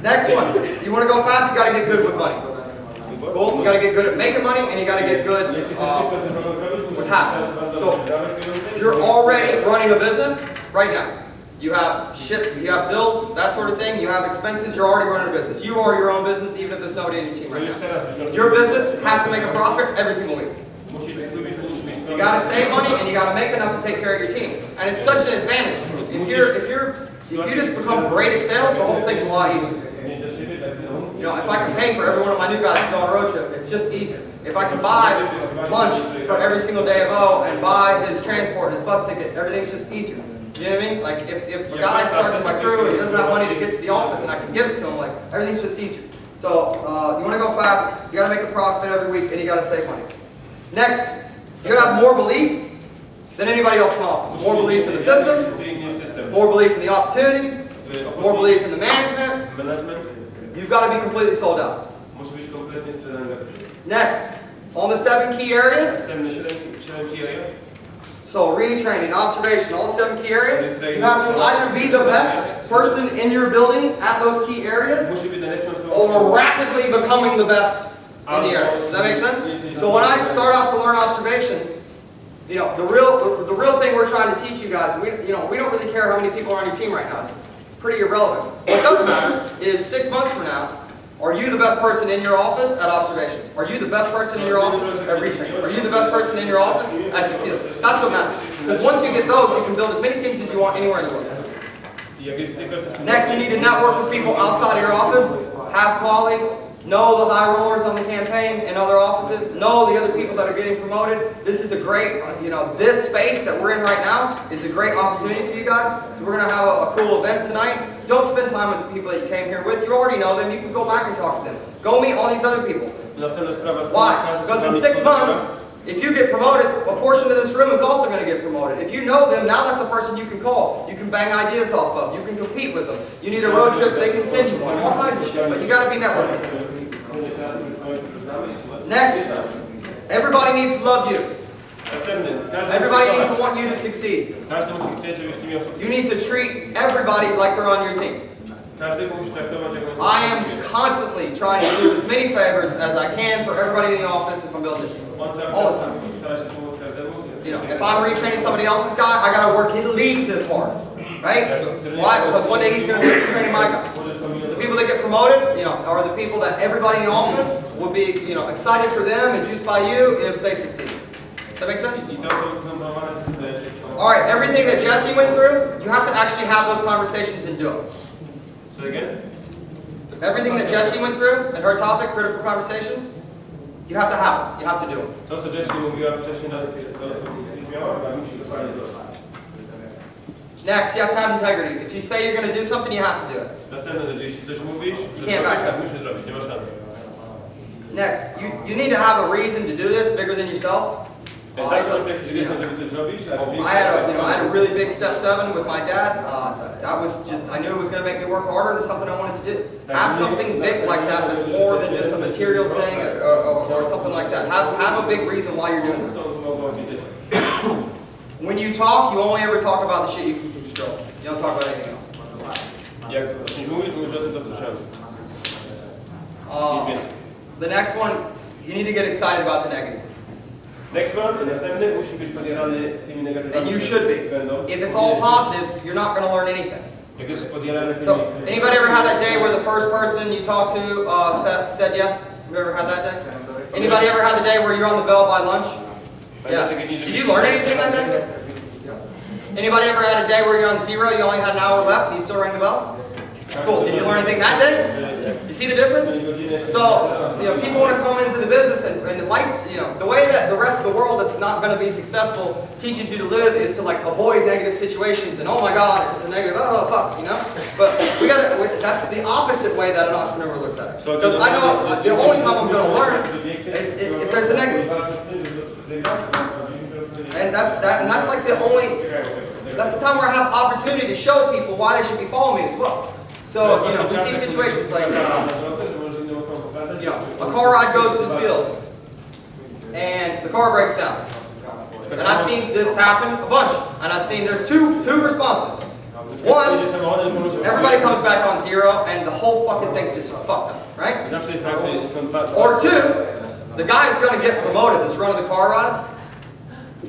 Next one. You want to go fast? You got to get good with money. Cool. You got to get good at making money, and you got to get good with habits. So you're already running a business right now. You have shit, you have bills, that sort of thing. You have expenses, you're already running a business. You are your own business even if there's nobody in your team right now. Your business has to make a profit every single week. You gotta save money and you gotta make enough to take care of your team. And it's such an advantage. If you just become great at sales, the whole thing's a lot easier. You know, if I can pay for every one of my new guys to go on a road trip, it's just easier. If I can buy lunch for every single day of O and buy his transport and his bus ticket, everything's just easier. You know what I mean? Like, if a guy starts with my crew and he doesn't have money to get to the office and I can give it to him, like, everything's just easier. So, you want to go fast, you got to make a profit every week, and you got to save money. Next, you got to have more belief than anybody else in the office. More belief in the system, more belief in the opportunity, more belief in the management. You've got to be completely sold out. Next, on the 7 key areas, so retraining, observation, all the 7 key areas, you have to either be the best person in your building at those key areas or rapidly becoming the best in the areas. Does that make sense? So when I start out to learn observations, you know, the real thing we're trying to teach you guys, we don't really care how many people are on your team right now. It's pretty irrelevant. What does matter is 6 months from now, are you the best person in your office at observations? Are you the best person in your office at retraining? Are you the best person in your office at the field? That's what matters. Because once you get those, you can build as many teams as you want anywhere in the world. Next, you need to network with people outside of your office, have colleagues, know the high rollers on the campaign in other offices, know the other people that are getting promoted. This is a great, this space that we're in right now is a great opportunity for you guys. So we're going to have a cool event tonight. Don't spend time with the people that you came here with. You already know them. You can go back and talk to them. Go meet all these other people. Why? Because in 6 months, if you get promoted, a portion of this room is also going to get promoted. If you know them, now that's a person you can call. You can bang ideas off of. You can compete with them. You need a road trip, they can send you one. All kinds of shit. But you got to be networking. Next, everybody needs to love you. Everybody needs to want you to succeed. You need to treat everybody like they're on your team. I am constantly trying to do as many favors as I can for everybody in the office if I'm building a team. All the time. If I'm retraining somebody else's guy, I got to work at least as hard. Right? Why? Because one day he's going to be retraining my guy. The people that get promoted, are the people that everybody in the office will be, excited for them and juiced by you if they succeed. Does that make sense? All right, everything that Jesse went through, you have to actually have those conversations and do it. Say again? Everything that Jesse went through and her topic, critical conversations, you have to have it. You have to do it. To, co Jesse mówiła wcześniej, co miała, musi dokładnie to. Next, you have to have integrity. If you say you're going to do something, you have to do it. Następna rzecz, jeśli coś mówisz, you can't back up. Musisz zrobić, nie ma szans. Next, you need to have a reason to do this bigger than yourself. I had a really big step 7 with my dad. That was just, I knew it was going to make me work harder and it was something I wanted to do. Have something big like that that's more than just a material thing or something like that. Have a big reason why you're doing it. When you talk, you only ever talk about the shit you can control. You don't talk about anything else. The next one, you need to get excited about the negatives. Next one, następny musi być podjarany tymi negatywami. And you should be. If it's all positives, you're not going to learn anything. So, anybody ever had that day where the first person you talked to said yes? You ever had that day? Anybody ever had the day where you're on the bell by lunch? Yeah. Did you learn anything that day? Anybody ever had a day where you're on 0, you only had an hour left, and you still rang the bell? Cool. Did you learn anything that day? You see the difference? So, people want to come into the business and life, the way that the rest of the world that's not going to be successful teaches you to live is to avoid negative situations and oh my God, if it's a negative, oh fuck, But that's the opposite way that an entrepreneur looks at it. Because I know the only time I'm going to learn is if there's a negative. And that's like the only, that's the time where I have opportunity to show people why they should be following me as well. So, we see situations like, a car ride goes to the field, and the car breaks down. And I've seen this happen a bunch, and I've seen there's two responses. One, everybody comes back on 0, and the whole fucking thing's just fucked up, right? Or 2, the guy is going to get promoted that's running the car ride,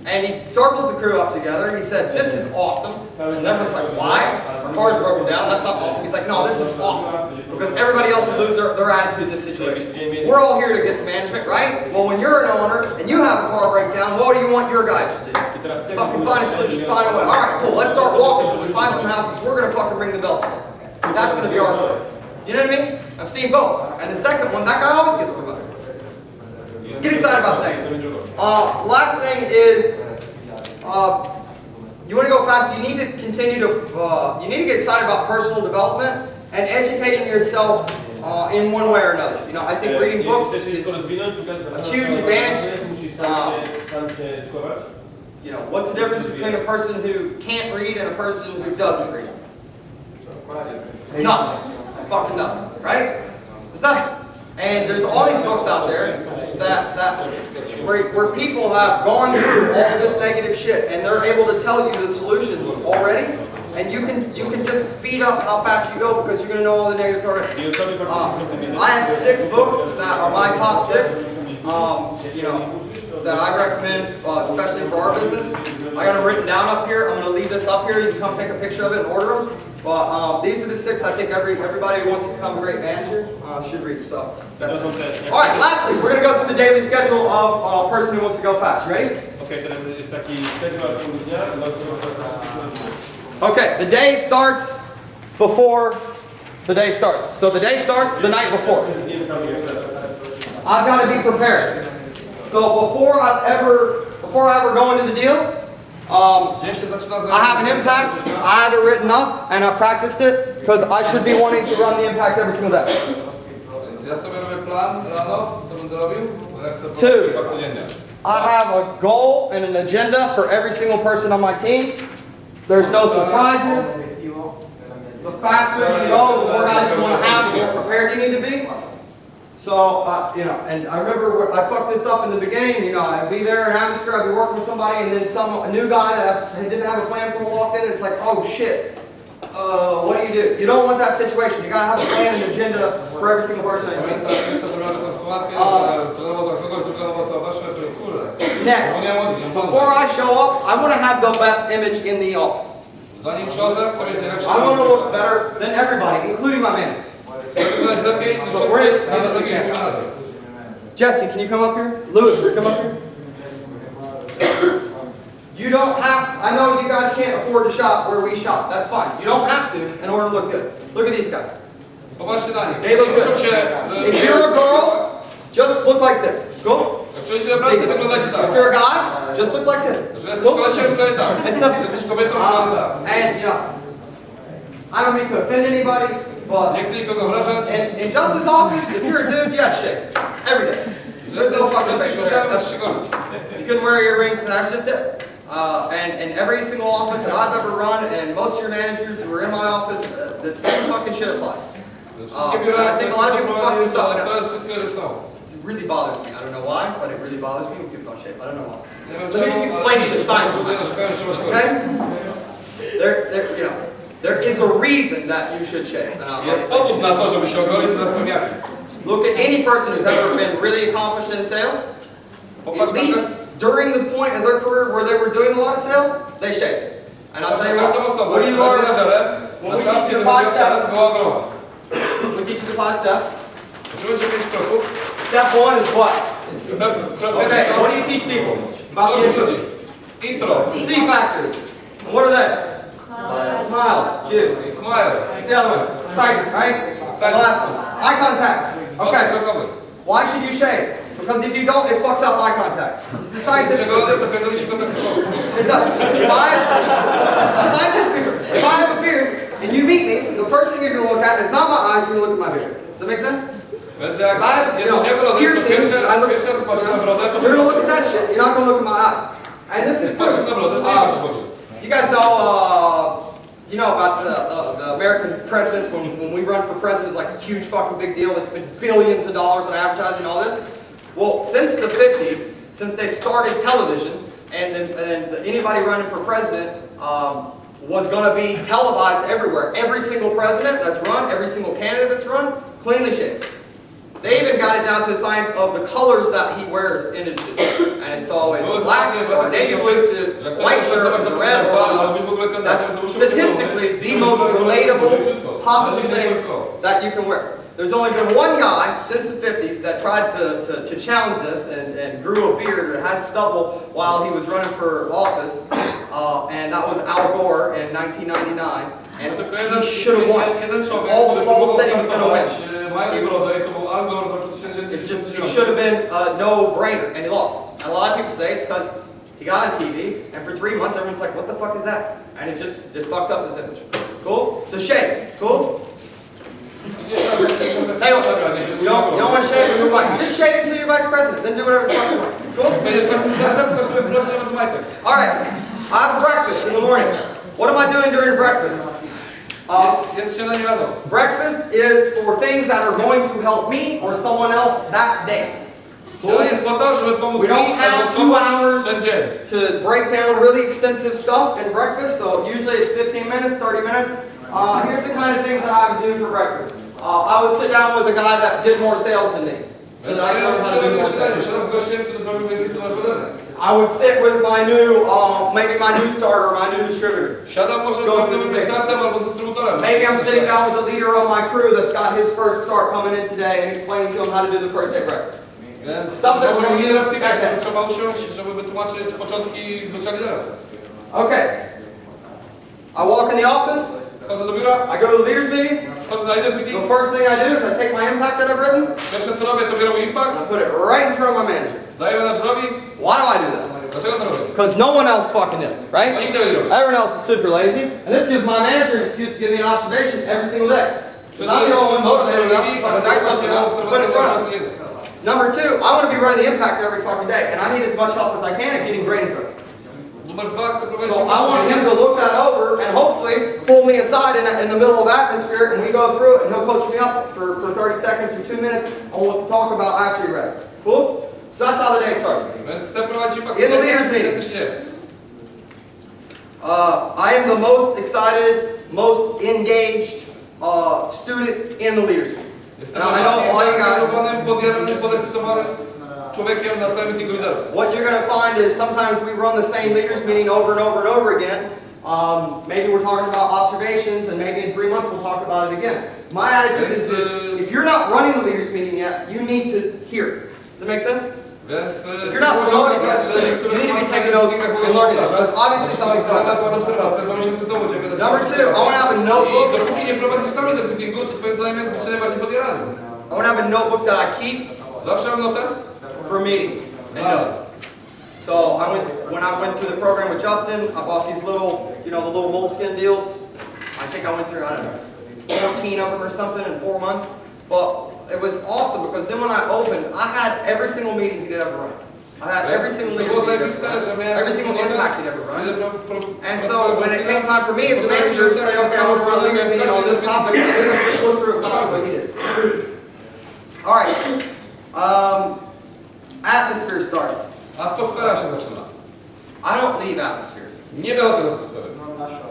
And he circles the crew up together, and he said, "This is awesome." And everyone's like, "Why? Our car's broken down. That's not awesome." He's like, "No, this is awesome. Because everybody else would lose their attitude in this situation. We're all here to get to management, right? Well, when you're an owner, and you have a car breakdown, what do you want your guys to do? Fucking find a solution, find a way. All right, cool, let's start walking till we find some houses. We're going to fucking ring the bell today. That's going to be our story." You know what I mean? I've seen both. And the second one, that guy always gets promoted. Get excited about things. Last thing is, you want to go fast. You need to continue to, you need to get excited about personal development and educating yourself in one way or another. You know, I think reading books is a huge advantage. You know, what's the difference between a person who can't read and a person who doesn't read? Nothing. Fucking nothing. Right? It's nothing. And there's all these books out there where people have gone through all this negative shit and they're able to tell you the solutions already, and you can just speed up how fast you go because you're going to know all the negatives already. I have 6 books that are my top 6. You know, that I recommend, especially for our business. I got them written down up here. I'm going to leave this up here. You can come take a picture of it and order them. But these are the 6 I think everybody who wants to become a great manager should read. So that's it. All right, lastly, we're going to go through the daily schedule of a person who wants to go fast. You ready? Okay, the day starts before the day starts. So the day starts the night before. I've got to be prepared. So before I ever go into the deal, I have an impact, I have it written up, and I practiced it, because I should be wanting to run the impact every single day. 2, I have a goal and an agenda for every single person on my team. There's no surprises. The faster you go, the more guys you want to have, the more prepared you need to be. So, you know, and I remember I fucked this up in the beginning. You know, I'd be there in Atmosphere, I'd be working with somebody, and then a new guy that I didn't have a plan for walked in, and it's like, oh shit, what do? You don't want that situation. You gotta have a plan and agenda for every single person that you meet. Next, before I show up, I want to have the best image in the office. I want to look better than everybody, including my manager. Jesse, can you come up here? Lewis, can you come up here? You don't have to. I know you guys can't afford to shop where we shop. That's fine. You don't have to in order to look good. Look at these guys. They look good. If you're a girl, just look like this. Go. If you're a guy, just look like this. It's simple. And you know, I don't mean to offend anybody. But in Justin's office, if you're a dude, yeah, shave. Every day. There's no fucking facial hair. You couldn't wear earrings, and that's just it. And every single office that I've ever run, and most of your managers who are in my office, the same fucking shit applies. I think a lot of people fuck this up. It really bothers me. I don't know why, but it really bothers me when people don't shave. I don't know why. Let me just explain to you the science of it. Okay? You know. There is a reason that you should shave. Look at any person who's ever been really accomplished in sales. At least during the point in their career where they were doing a lot of sales, they shaved. And I'll tell you what do you learn? When we teach you the 5 steps. We teach you the 5 steps. Step 1 is what? Okay, what do you teach people? About the intro. C factors. What are they? Smile. Juice. Smile. What's the other one? Excitement, right? The last one. Eye contact. Okay. Why should you shave? Because if you don't, it fucks up eye contact. It's the scientific. It does. If I have a beard and you meet me, the first thing you're going to look at is not my eyes, you're going to look at my beard. Does that make sense? If I have piercings, you're going to look at that shit. You're not going to look at my eyes. And this is you guys know, about the American presidents, when we run for president, it's like a huge fucking big deal. They spend billions of dollars on advertising and all this. Well, since the 50s, since they started television, and anybody running for president was going to be televised everywhere. Every single president that's run, every single candidate that's run, cleanly shaved. They even got it down to the science of the colors that he wears in his suit. And it's always a black or navy blue suit, white shirt, and red or that's statistically the most relatable possible thing that you can wear. There's only been one guy since the 50s that tried to challenge this and grew a beard or had stubble while he was running for office, and that was Al Gore in 1999. And he should have won. All the polls said he was going to win. It should have been a no-brainer, and he lost. And a lot of people say it's because he got on TV, and for 3 months everyone's like, what the fuck is that? And it fucked up his image. Cool? So shake. Cool? Hey, you don't want to shake your mic. Just shake until you're vice president, then do whatever the fuck you want. Cool? Alright, I have breakfast in the morning. What am I doing during breakfast? Breakfast is for things that are going to help me or someone else that day. Cool? We don't have 2 hours to break down really extensive stuff in breakfast, so usually it's 15 minutes, 30 minutes. Here's the kind of things that I would do for breakfast. I would sit down with a guy that did more sales than me, so that I can learn how to do more sales. I would sit with my new, maybe my new starter, my new distributor. Maybe I'm sitting down with the leader on my crew that's got his first start coming in today and explaining to him how to do the first day breakfast. Stuff that we're going to use that day. Okay. I walk in the office. I go to the leaders meeting. The first thing I do is I take my impact that I've written. I put it right in front of my manager. Why do I do that? Because no one else fucking is, right? Everyone else is super lazy. And this gives my manager an excuse to give me an observation every single day. I'm the only one motivated enough to fucking back something up and put it in front of me. Number 2, I want to be running the impact every fucking day. And I need as much help as I can at getting grading books. So I want him to look that over and hopefully pull me aside in the middle of atmosphere and we go through it and he'll coach me up for 30 seconds or 2 minutes on what to talk about after you're ready. Cool? So that's how the day starts. In the leaders meeting. I am the most excited, most engaged student in the leaders meeting. Now I know all you guys. What you're going to find is sometimes we run the same leaders meeting over and over and over again. Maybe we're talking about observations and maybe in 3 months we'll talk about it again. My attitude is if you're not running the leaders meeting yet, you need to hear it. Does that make sense? If you're not promoting yet, you need to be taking notes and learning it. There's obviously something to it. Number 2, I want to have a notebook. I want to have a notebook that I keep for meetings and notes. So when I went through the program with Justin, I bought these little, the little moleskin deals. I think I went through, 14 of them or something in 4 months. But it was awesome because then when I opened, I had every single meeting he'd ever run. I had every single leader every single impact he'd ever run. And so when it came time for me as a manager to say, okay, I want to run a leader meeting on this topic, I just look through it and what he did. All right. Atmosphere starts. I don't leave atmosphere.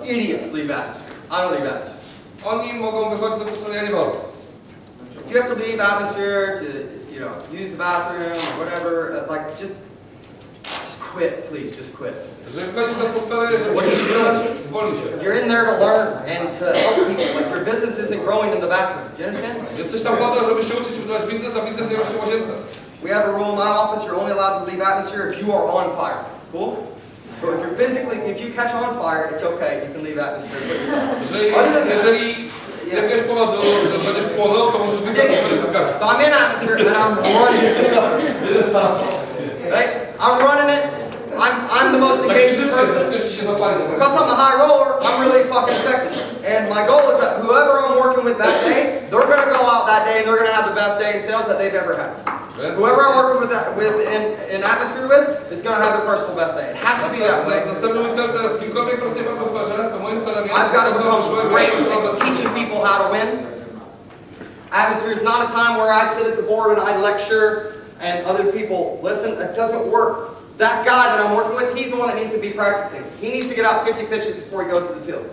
Idiots leave atmosphere. I don't leave atmosphere. If you have to leave atmosphere to, use the bathroom or whatever, just quit, please, just quit. What are you doing? You're in there to learn and to help people. Like your business isn't growing in the bathroom. Do you understand? We have a rule in my office, you're only allowed to leave atmosphere if you are on fire. Cool? So if you catch on fire, it's okay, you can leave atmosphere. So I'm in atmosphere and I'm running it. Right? I'm running it. I'm the most engaged person. Because I'm the high roller, I'm really fucking effective. And my goal is that whoever I'm working with that day, they're going to go out that day and they're going to have the best day in sales that they've ever had. Whoever I'm working in atmosphere with is going to have the personal best day. It has to be that way. I've got to become great at teaching people how to win. Atmosphere is not a time where I sit at the board and I lecture and other people listen. It doesn't work. That guy that I'm working with, he's the one that needs to be practicing. He needs to get out 50 pitches before he goes to the field.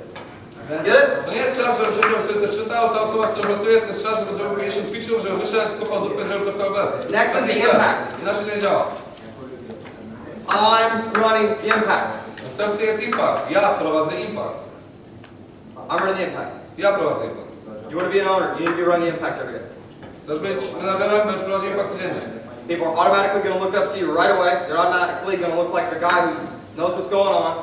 Get it? To nie jest czas, żeby siedział sobie coś czytał, ta osoba, z którą pracuje, to jest czas, żeby zrobił 50 pitchów, żeby wyszedł, skopał dupę, zrobił to bez. Next is the impact. Inaczej nie działa. I'm running the impact. Następny jest impact. Ja prowadzę impact. I'm running the impact. Ja prowadzę impact. You want to be an owner, you need to be running the impact every day. Chcesz być menadżerem, będziesz prowadził impact codziennie. People are automatically going to look up to you right away. They're automatically going to look like the guy who knows what's going on.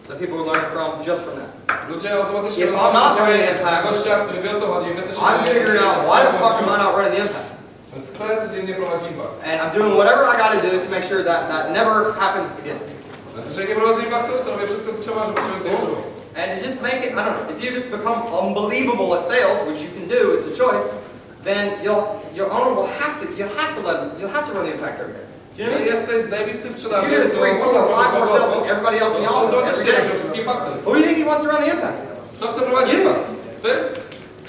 That people are learning from just from that. Ludzie automatycznie If I'm not running the impact, gościa, który wie o co chodzi, wie co się I'm figuring out why the fuck am I not running the impact? Więc chcę codziennie prowadzić impact. And I'm doing whatever I got to do to make sure that that never happens again. Jeżeli nie prowadzę impactu, to robię wszystko co trzeba, żeby się więcej użyło. And to just make it, I don't know, if you just become unbelievable at sales, which you can do, it's a choice, then your owner will have to, you'll have to run the impact every day. Do you know what I mean? Jesteś zajebisty w If sprzedaży, you do 3, 4, 5 more sales than everybody else in the office every day, who do you think he wants to run the impact? Kto chce prowadzić impact? Ty?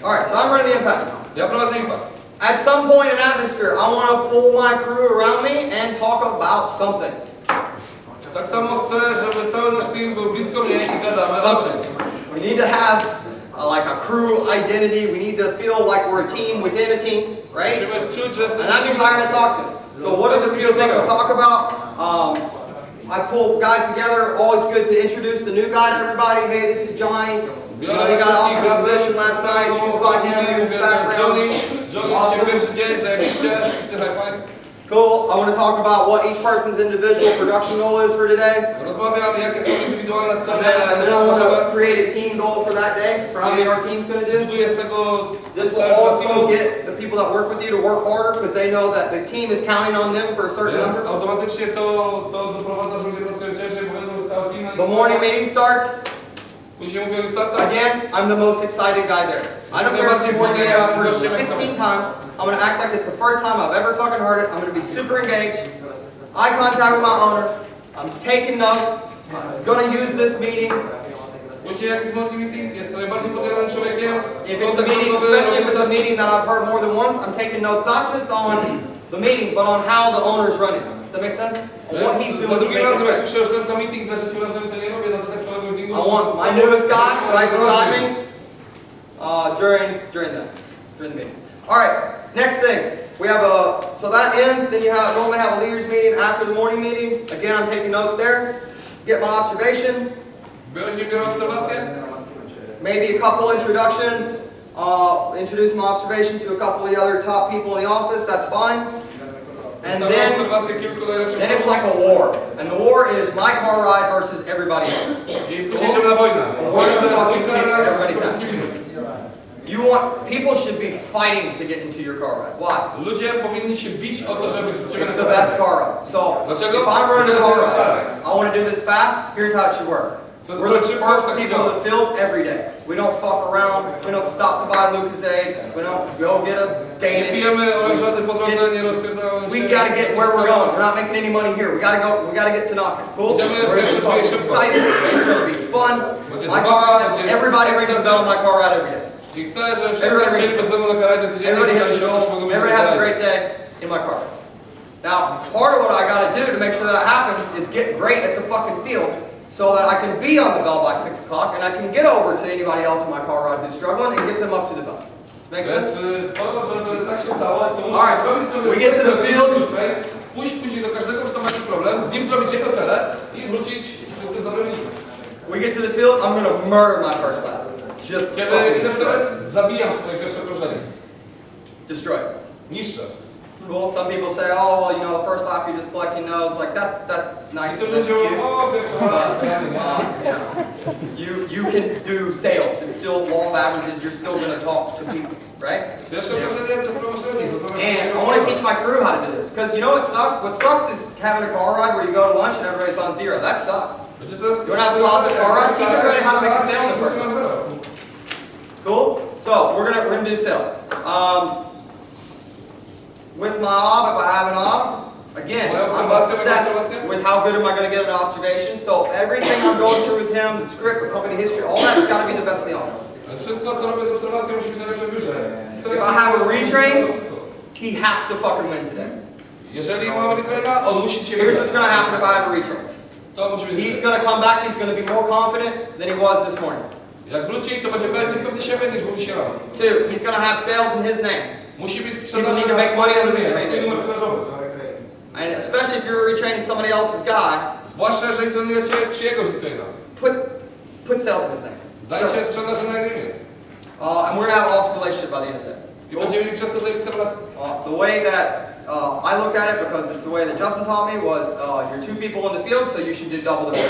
Alright, so I'm running the impact. Ja prowadzę impact. At some point in atmosphere, I want to pull my crew around me and talk about something. Tak samo chcę, żeby cały nasz team był blisko mnie i gadamy o czym. We need to have like a crew identity. We need to feel like we're a team within a team, right? Musimy czuć, że And jesteśmy that means I'm going to talk to them. So what are the few things I talk about? I pull guys together. Always good to introduce the new guy to everybody. Hey, this is Johnny. You know, he got offered a position last night. Choose by him. Here's his background. Johnny, dzisiaj pierwszy dzień, zajebiście. Wszyscy high five. Cool. I want to talk about what each person's individual production goal is for today. Rozmawiamy, jakie są indywidualne And cele. then I want to create a team goal for that day, for how many our team's going to do. Buduję z tego This will also get the people that work with you to work harder because they know that the team is counting on them for a certain Więc number. automatycznie to doprowadza, że ludzie pracują ciężej, bo wiedzą, że cały team... The morning meeting starts. Później mówią starta. Again, I'm the most excited guy there. I don't care if this morning meeting I've heard 16 times. I'm going to act like it's the first time I've ever fucking heard it. I'm going to be super engaged. Eye contact with my owner. I'm taking notes. I'm going to use this meeting. Później jakiś morning meeting, jest najbardziej podjadanym człowiekiem. If it's a meeting, especially if it's a meeting that I've heard more than once, I'm taking notes not just on the meeting, but on how the owner's running. Does that make sense? On what he's doing Za to drugim make it razem, jak better. słyszę już ten sam meeting, za trzecim razem to nie robię, no to tak samego meetingu. I want my newest guy right beside me during the meeting. All right, next thing. We have so that ends, then you normally have a leaders meeting after the morning meeting. Again, I'm taking notes there. Get my observation. Biorę obserwację. Maybe a couple introductions. Introduce my observation to a couple of the other top people in the office. That's fine. And then it's like a war. And the war is my car ride versus everybody else. I później idziemy na wojnę. We're gonna fucking kick everybody's ass. People should be fighting to get into your car ride. Why? Ludzie powinni się bić o to, żeby ciebie It's the best car ride. So, Dlaczego? if I'm running a car ride, I want to do this fast, here's how it should work. We're the first people to the field every day. We don't fuck around, we don't stop to buy Lucozade, we don't go get a Danish. We gotta get where we're going. We're not making any money here. We gotta get to knocking. Cool? We're excited, it's gonna be fun. My car ride, everybody rings the bell on my car ride every day. I chcę, żeby wszyscy chcieli bez ze mną na karadzie codziennie. Everybody has a great day in my car. Now, part of what I gotta do to make sure that happens is get great at the fucking field so that I can be on the bell by 6 o'clock and I can get over to anybody else in my car ride who's struggling and get them up to the bell. Make sense? Alright, we get to the field. Pójść później do każdego, kto ma jakiś problem, z nim zrobić jego cele i wrócić z dobrymi. We get to the field, I'm gonna murder my first lap. Just Kiedy idę w teren, zabijam swoje pierwsze okrążenie. destroy it. Niszczę. Cool. Some people say, oh, well, you know, the first lap you're just collecting no's. Like that's nice. I That's cute. to You can do sales. It's still law of averages. You're still going to talk to people, right? And I want to teach my crew how to do this because you know what sucks? What sucks is having a car ride where you go to lunch and everybody's on zero. That sucks. You want to have a positive car ride? Teach everybody how to make a sale in the first one. Cool. So we're gonna do sales. With my ob, if I have an ob, again, I'm obsessed with how good am I going to get an observation. So everything I'm going through with him, the script, the company history, all that's got to be the best in the office. Wszystko, co robię z obserwacją, musi być najlepsze w biurze. If I have a retrain, he has to fucking win today. Jeżeli mamy retraina, on musi dzisiaj Here's wygrać. what's going to happen if I have a retrain. To musi być He's going to come back, he's going to be more confident than he was this morning. Jak wróci, to będzie bardziej pewny siebie niż mówi się rano. 2, he's going to have sales in his name. Musi być People sprzedaż need to make money on the swój retraining. numer sprzedażowy. And especially if you're retraining somebody else's guy, Zwłaszcza jeżeli trenujecie czyjegoś traina. put sales in his name. Dajcie sprzedaż na jego imię. And we're going to have an awesome relationship by the end of the day. I będziemy mieli przez to zajebiste relacje. The way that I look at it, because it's the way that Justin taught me, was you're 2 people in the field, so you should do double the work.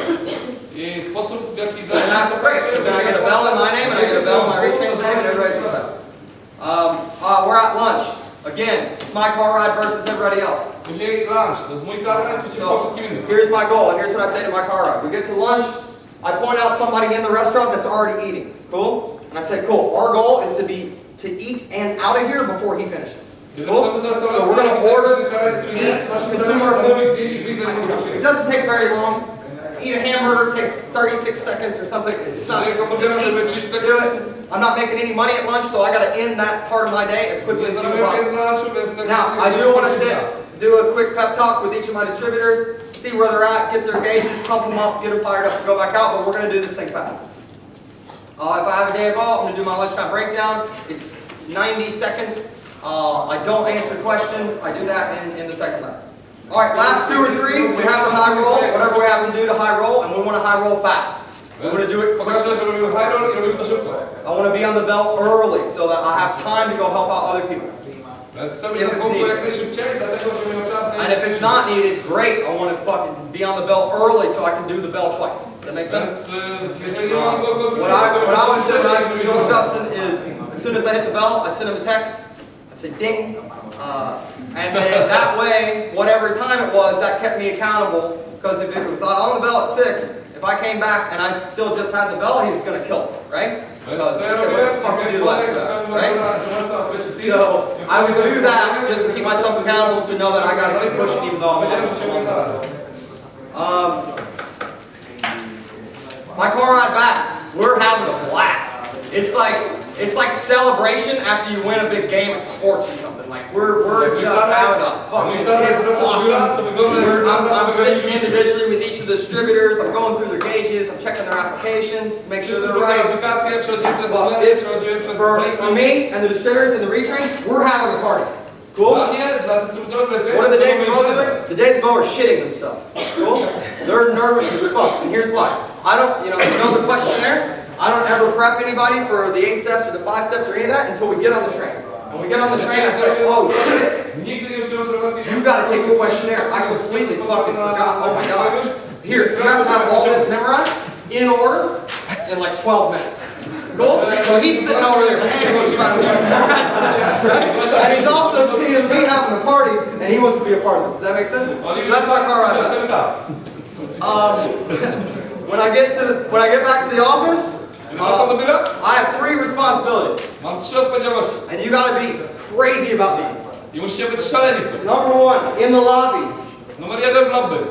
I sposób, w jaki And that's great, because then I get a bell in my name, and I get a bell in my retraining's name, and everybody sees that. We're at lunch. Again, it's my car ride versus everybody else. Później lunch, to jest mój karnet przeciwko So, wszystkim innym. here's my goal, and here's what I say to my car ride. We get to lunch, I point out somebody in the restaurant that's already eating. Cool? And I say, cool, our goal is to eat and out of here before he finishes. Cool? So we're going to order, eat, consume our food. It doesn't take very long. Eat a hamburger takes 36 seconds or something. It's not, just eat, do it. I'm not making any money at lunch, so I got to end that part of my day as quickly as humanly possible. Now, I do want to do a quick pep talk with each of my distributors, see where they're at, get their gauges, pump them up, get them fired up to go back out, but we're going to do this thing fast. If I have a day of off, I'm going to do my lunchtime breakdown. It's 90 seconds. I don't answer questions. I do that in the second lap. All right, last 2 or 3, we have to high roll, whatever we have to do to high roll, and we want to high roll fast. We're going to do it quickly. I want to be on the belt early so that I have time to go help out other people. And if it's not needed, great. I want to fucking be on the bell early so I can do the bell twice. Does that make sense? What I would do when I was with Justin is, as soon as I hit the bell, I'd send him a text. I'd say ding. And then that way, whatever time it was, that kept me accountable. Because if it was on the bell at 6, if I came back and I still just had the bell, he was going to kill it, right? Because he said, what the fuck did you do last time, right? So I would do that just to keep myself accountable to know that I got to keep pushing even though I'm on. My car ride back, we're having a blast. It's like celebration after you win a big game at sports or something. Like we're just having a fucking, it's awesome. I'm sitting individually with each of the distributors. I'm going through their gauges. I'm checking their applications, make sure they're right. Well, it's for me and the distributors and the retrains, we're having a party. Cool? What are the days ago doing? The days ago are shitting themselves. Cool? They're nervous as fuck. And here's why. I don't, you know the questionnaire? I don't ever prep anybody for the 8 steps or the 5 steps or any of that until we get on the train. When we get on the train, I say, oh shit, you gotta take the questionnaire. I completely fucking forgot. Oh my god. Here, you have to have all this memorized in order in like 12 minutes. Cool? So he's sitting over there, and he's also seeing me having a party, and he wants to be a part of this. Does that make sense? So that's my car ride back. When I get back to the office, I have 3 responsibilities. And you gotta be crazy about these. Number 1, in the lobby.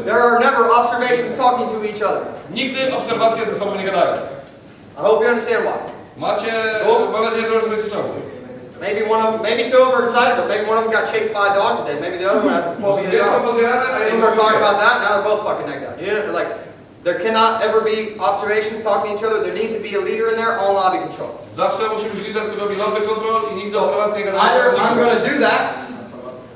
There are never observations talking to each other. Nigdy obserwacje ze sobą nie gadają. I hope you understand why. Mam nadzieję, że rozumiecie czemu. Maybe 2 of them are excited, but maybe one of them got chased by a dog today. Maybe the other one has a phobia of dogs. They start talking about that, now they're both fucking necked out. You know, like, there cannot ever be observations talking to each other. There needs to be a leader in there on lobby control. Zawsze musi być lider, który robi lobby control i nigdy obserwacji nie gada. Either I'm going to do that,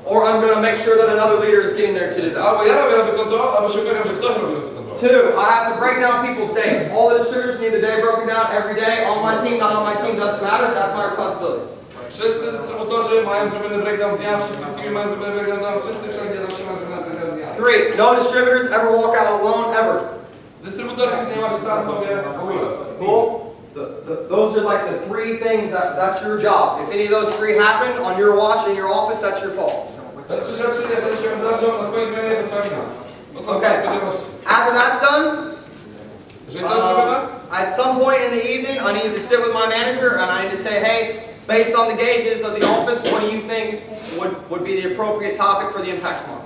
or I'm going to make sure that another leader is getting there to do that. Albo ja robię lobby control, albo się upewniam, że ktoś robi lobby control. 2, I have to break down people's days. All the distributors need the day broken down every day. On my team, not on my team, doesn't matter. That's my responsibility. Wszyscy dystrybutorzy mają zrobiony breakdown dnia, wszyscy w teamie mają zrobiony breakdown dnia, wszyscy wszędzie zawsze mają zrobiony breakdown dnia. 3, no distributors ever walk out alone, ever. Dystrybutor nie ma sam sobie w ogóle. Cool? Those are like the 3 things that's your job. If any of those 3 happen on your watch in your office, that's your fault. Te 3 rzeczy, jeżeli się wydarzą na twojej zmianie, to twoja wina. Okay. After that's done, at some point in the evening, I need to sit with my manager and I need to say, hey, based on the gauges of the office, what do you think would be the appropriate topic for the impact market?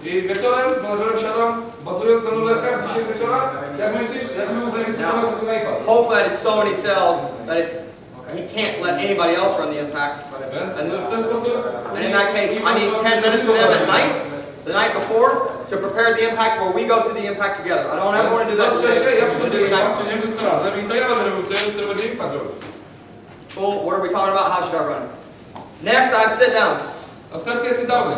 I wieczorem z menadżerem siadam, bazując na numerkach dzisiaj wieczora, jak myślisz, jak my możemy zainwestować w najpierw? Hopefully I did so many sales that he can't let anybody else run the impact. Więc w ten sposób... And in that case, I need 10 minutes with him at night, the night before, to prepare the impact where we go through the impact together. I don't ever want to do that today. Ja przygotuję impact, przyjdziemy wszyscy razem i to ja będę robił tym, który będzie impact robił. Cool, what are we talking about? How should I run it? Next, I have sit-downs. Następnie sit-downy.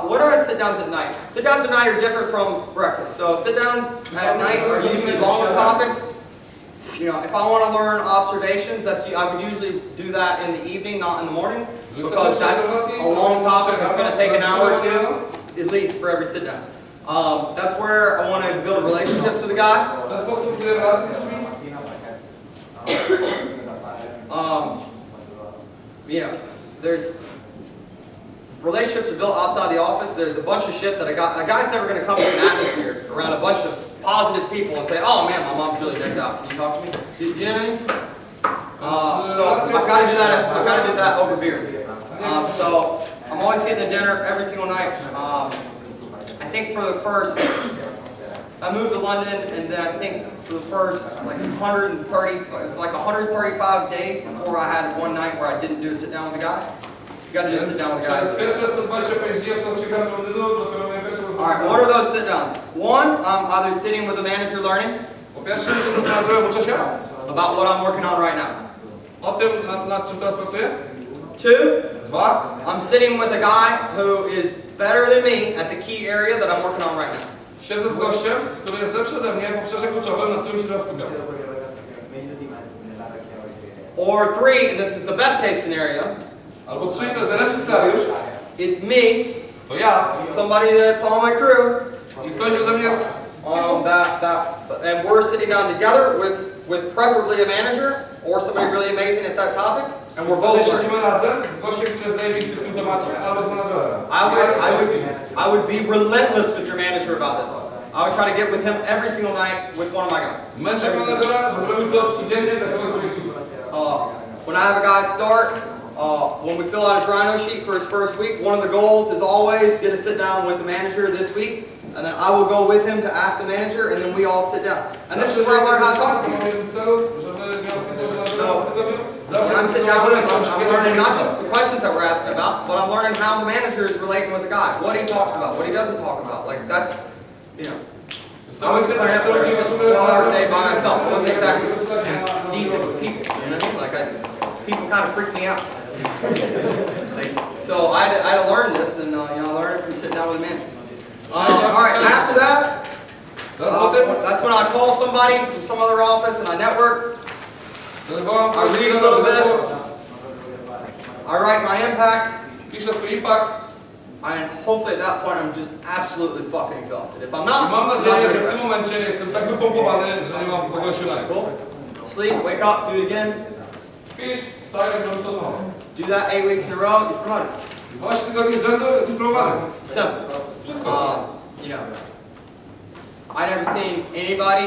What are sit-downs at night? Sit-downs at night are different from breakfast. So sit-downs at night are usually longer topics. You know, if I want to learn observations, I would usually do that in the evening, not in the morning, because that's a long topic. It's going to take an hour or two, at least, for every sit-down. That's where I want to build relationships with the guys. You know, there's relationships are built outside the office. There's a bunch of shit that a guy's never going to come to an atmosphere around a bunch of positive people and say, oh man, my mom's really decked out. Can you talk to me? Do you know what I mean? So I've got to do that. I've got to do that over beers. So I'm always getting a dinner every single night. I think for the first, I moved to London, and then I think for the first like 130, it was like 135 days before I had one night where I didn't do a sit down with a guy. You got to do a sit down with a guy. All right, what are those sit downs? One, I'm either sitting with a manager learning about what I'm working on right now. O tym, nad czym teraz pracuję? Two, Dwa, I'm sitting with a guy who is better than me at the key area that I'm working on right now. siedzę z gościem, który jest lepszy ode mnie w obszarze kluczowym, nad którym się teraz skupiam. Or three, and this is the best case scenario. Albo trzy, to jest najlepszy scenariusz. It's me, To ja somebody that's on my crew, i ktoś ode mnie jest. and we're sitting down together with preferably a manager or somebody really amazing at that topic, and we're both learning. Siedzimy razem z gościem, który jest zajebisty w tym temacie, albo z menadżerem. I would be relentless with your manager about this. I would try to get with him every single night with one of my guys. Męczę menadżera, żeby robił to codziennie, tak jak zrobił. When I have a guy start, when we fill out his rhino sheet for his first week, one of the goals is always get a sit down with the manager this week, and then I will go with him to ask the manager, and then we all sit down. And this is where I learn how to talk to people. When I'm sitting down with him, I'm learning not just the questions that we're asking about, but I'm learning how the manager is relating with the guy, what he talks about, what he doesn't talk about. Like that's, you know. I was going to have a 12-hour day by myself. It wasn't exactly decent with people, you know what I mean? Like people kind of freak me out. So I had to learn this, and you know, I learned it from sitting down with a manager. All right, after that, that's when I call somebody from some other office and I network. I read a little bit. I write my impact. Piszę swój impact. And hopefully at that point I'm just absolutely fucking exhausted. If I'm not, I mam I'm nadzieję, not że w gonna tym momencie jestem tak wypompowany, że nie mam kogo się na Cool. Sleep, wake up, do it again. Pisz, wstajesz, robisz to znowu. Do that 8 weeks in a row, you're promoted. 8 tygodni z rzędu jest wypromowany. Simple. Wszystko. You know, I never seen anybody,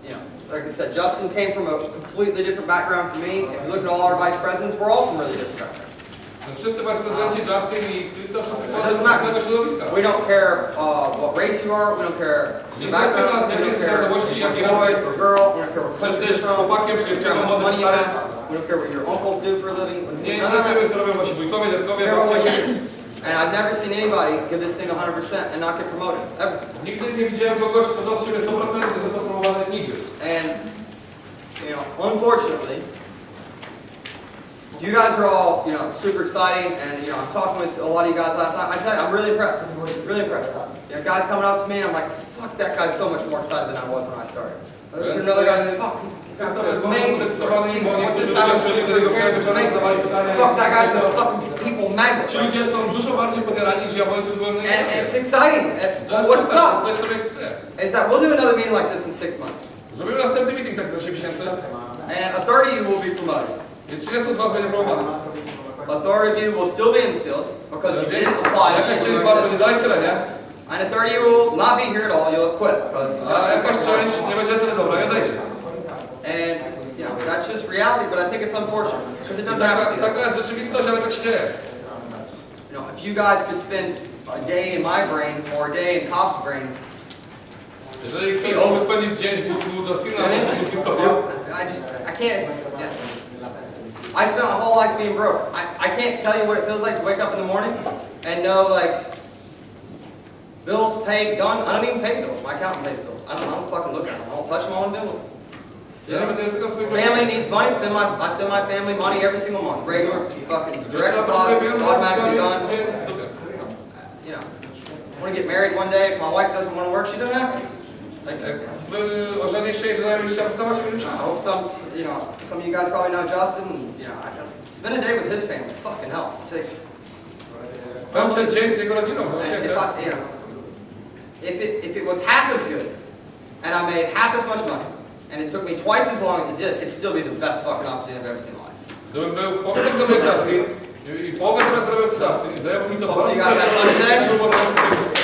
you know, like I said, Justin came from a completely different background from me. If you look at all our vice presidents, we're all from really different backgrounds. Wszyscy vice prezydenci, Justin i Christoph, wszyscy It pochodzą doesn't z matter. innego środowiska. We don't care what race you are, we don't care your background, we don't care if you're a boy or girl, we don't care what Czy country jesteś you're from, chłopakiem, czy we don't dziewczyną, care how much młody, money you stary. have, we don't care what your uncles do for a living. Nie None of that. interesujemy, co robią wasi wujkowie, dziadkowie, Care what babcie. you do. And I've never seen anybody give this thing 100% and not get promoted, ever. Nigdy nie widziałem kogoś, kto dał z siebie 100% i został promowany. Nigdy. And, you know, unfortunately, you guys are all, you know, super exciting, and, you know, I'm talking with a lot of you guys last night. I tell you, I'm really impressed, really impressed. You know, guys coming up to me, I'm like, fuck, that guy's so much more excited than I was when I started. To another guy, fuck, he's amazing. Fuck, that guy's a fucking people magnet. Ci ludzie są dużo bardziej podjarani niż ja, bo ja tu byłem And najlepszy. it's exciting. To jest What super, to sucks jest sobie ekstra. is that we'll do another meeting like this in 6 months, Zrobimy następny meeting tak za 6 miesięcy. and a third of you will be promoted. I 30 z was będzie promowany. A third of you will still be in the field because you didn't apply. Jakaś część z was będzie dalej w terenie, And a third of you will not be here at all. You'll have quit because. a jakaś część nie będzie tyle dobra i odejdzie. And you know that's just reality, but I think it's unfortunate because it doesn't have to be. Taka jest rzeczywistość, ale tak się dzieje. You know, if you guys could spend a day in my brain or a day in Cobb's brain, Jeżeli ktoś mógłby spędzić dzień w mózgu Justina albo w mózgu Christopha, I can't. Yeah. I spent my whole life being broke. I can't tell you what it feels like to wake up in the morning and know like bills paid, done. I don't even pay bills. My accountant pays bills. I don't fucking look at them. I don't touch them. I don't deal with them. Ja będę tylko swoich Family needs money. I send my family money every single month. Regular fucking direct deposit, automatically done. You know, I want to get married one day. If my wife doesn't want to work, she doesn't have to. Wy ożenisz się i że będziecie pracować, I hope some of you guys probably know Justin. And, you know, I spend a day with his family. Fucking hell, it's sick. Spędźcie dzień z jego rodziną, And zobaczcie. if it was half as good, and I made half as much money, and it took me twice as long as it did, it'd still be the best fucking opportunity I've ever seen in my life. Gdybym był w połowie tak dobry jak Dustin i połowę teraz zrobił co Dustin i zajęło mi to You guys have fun today?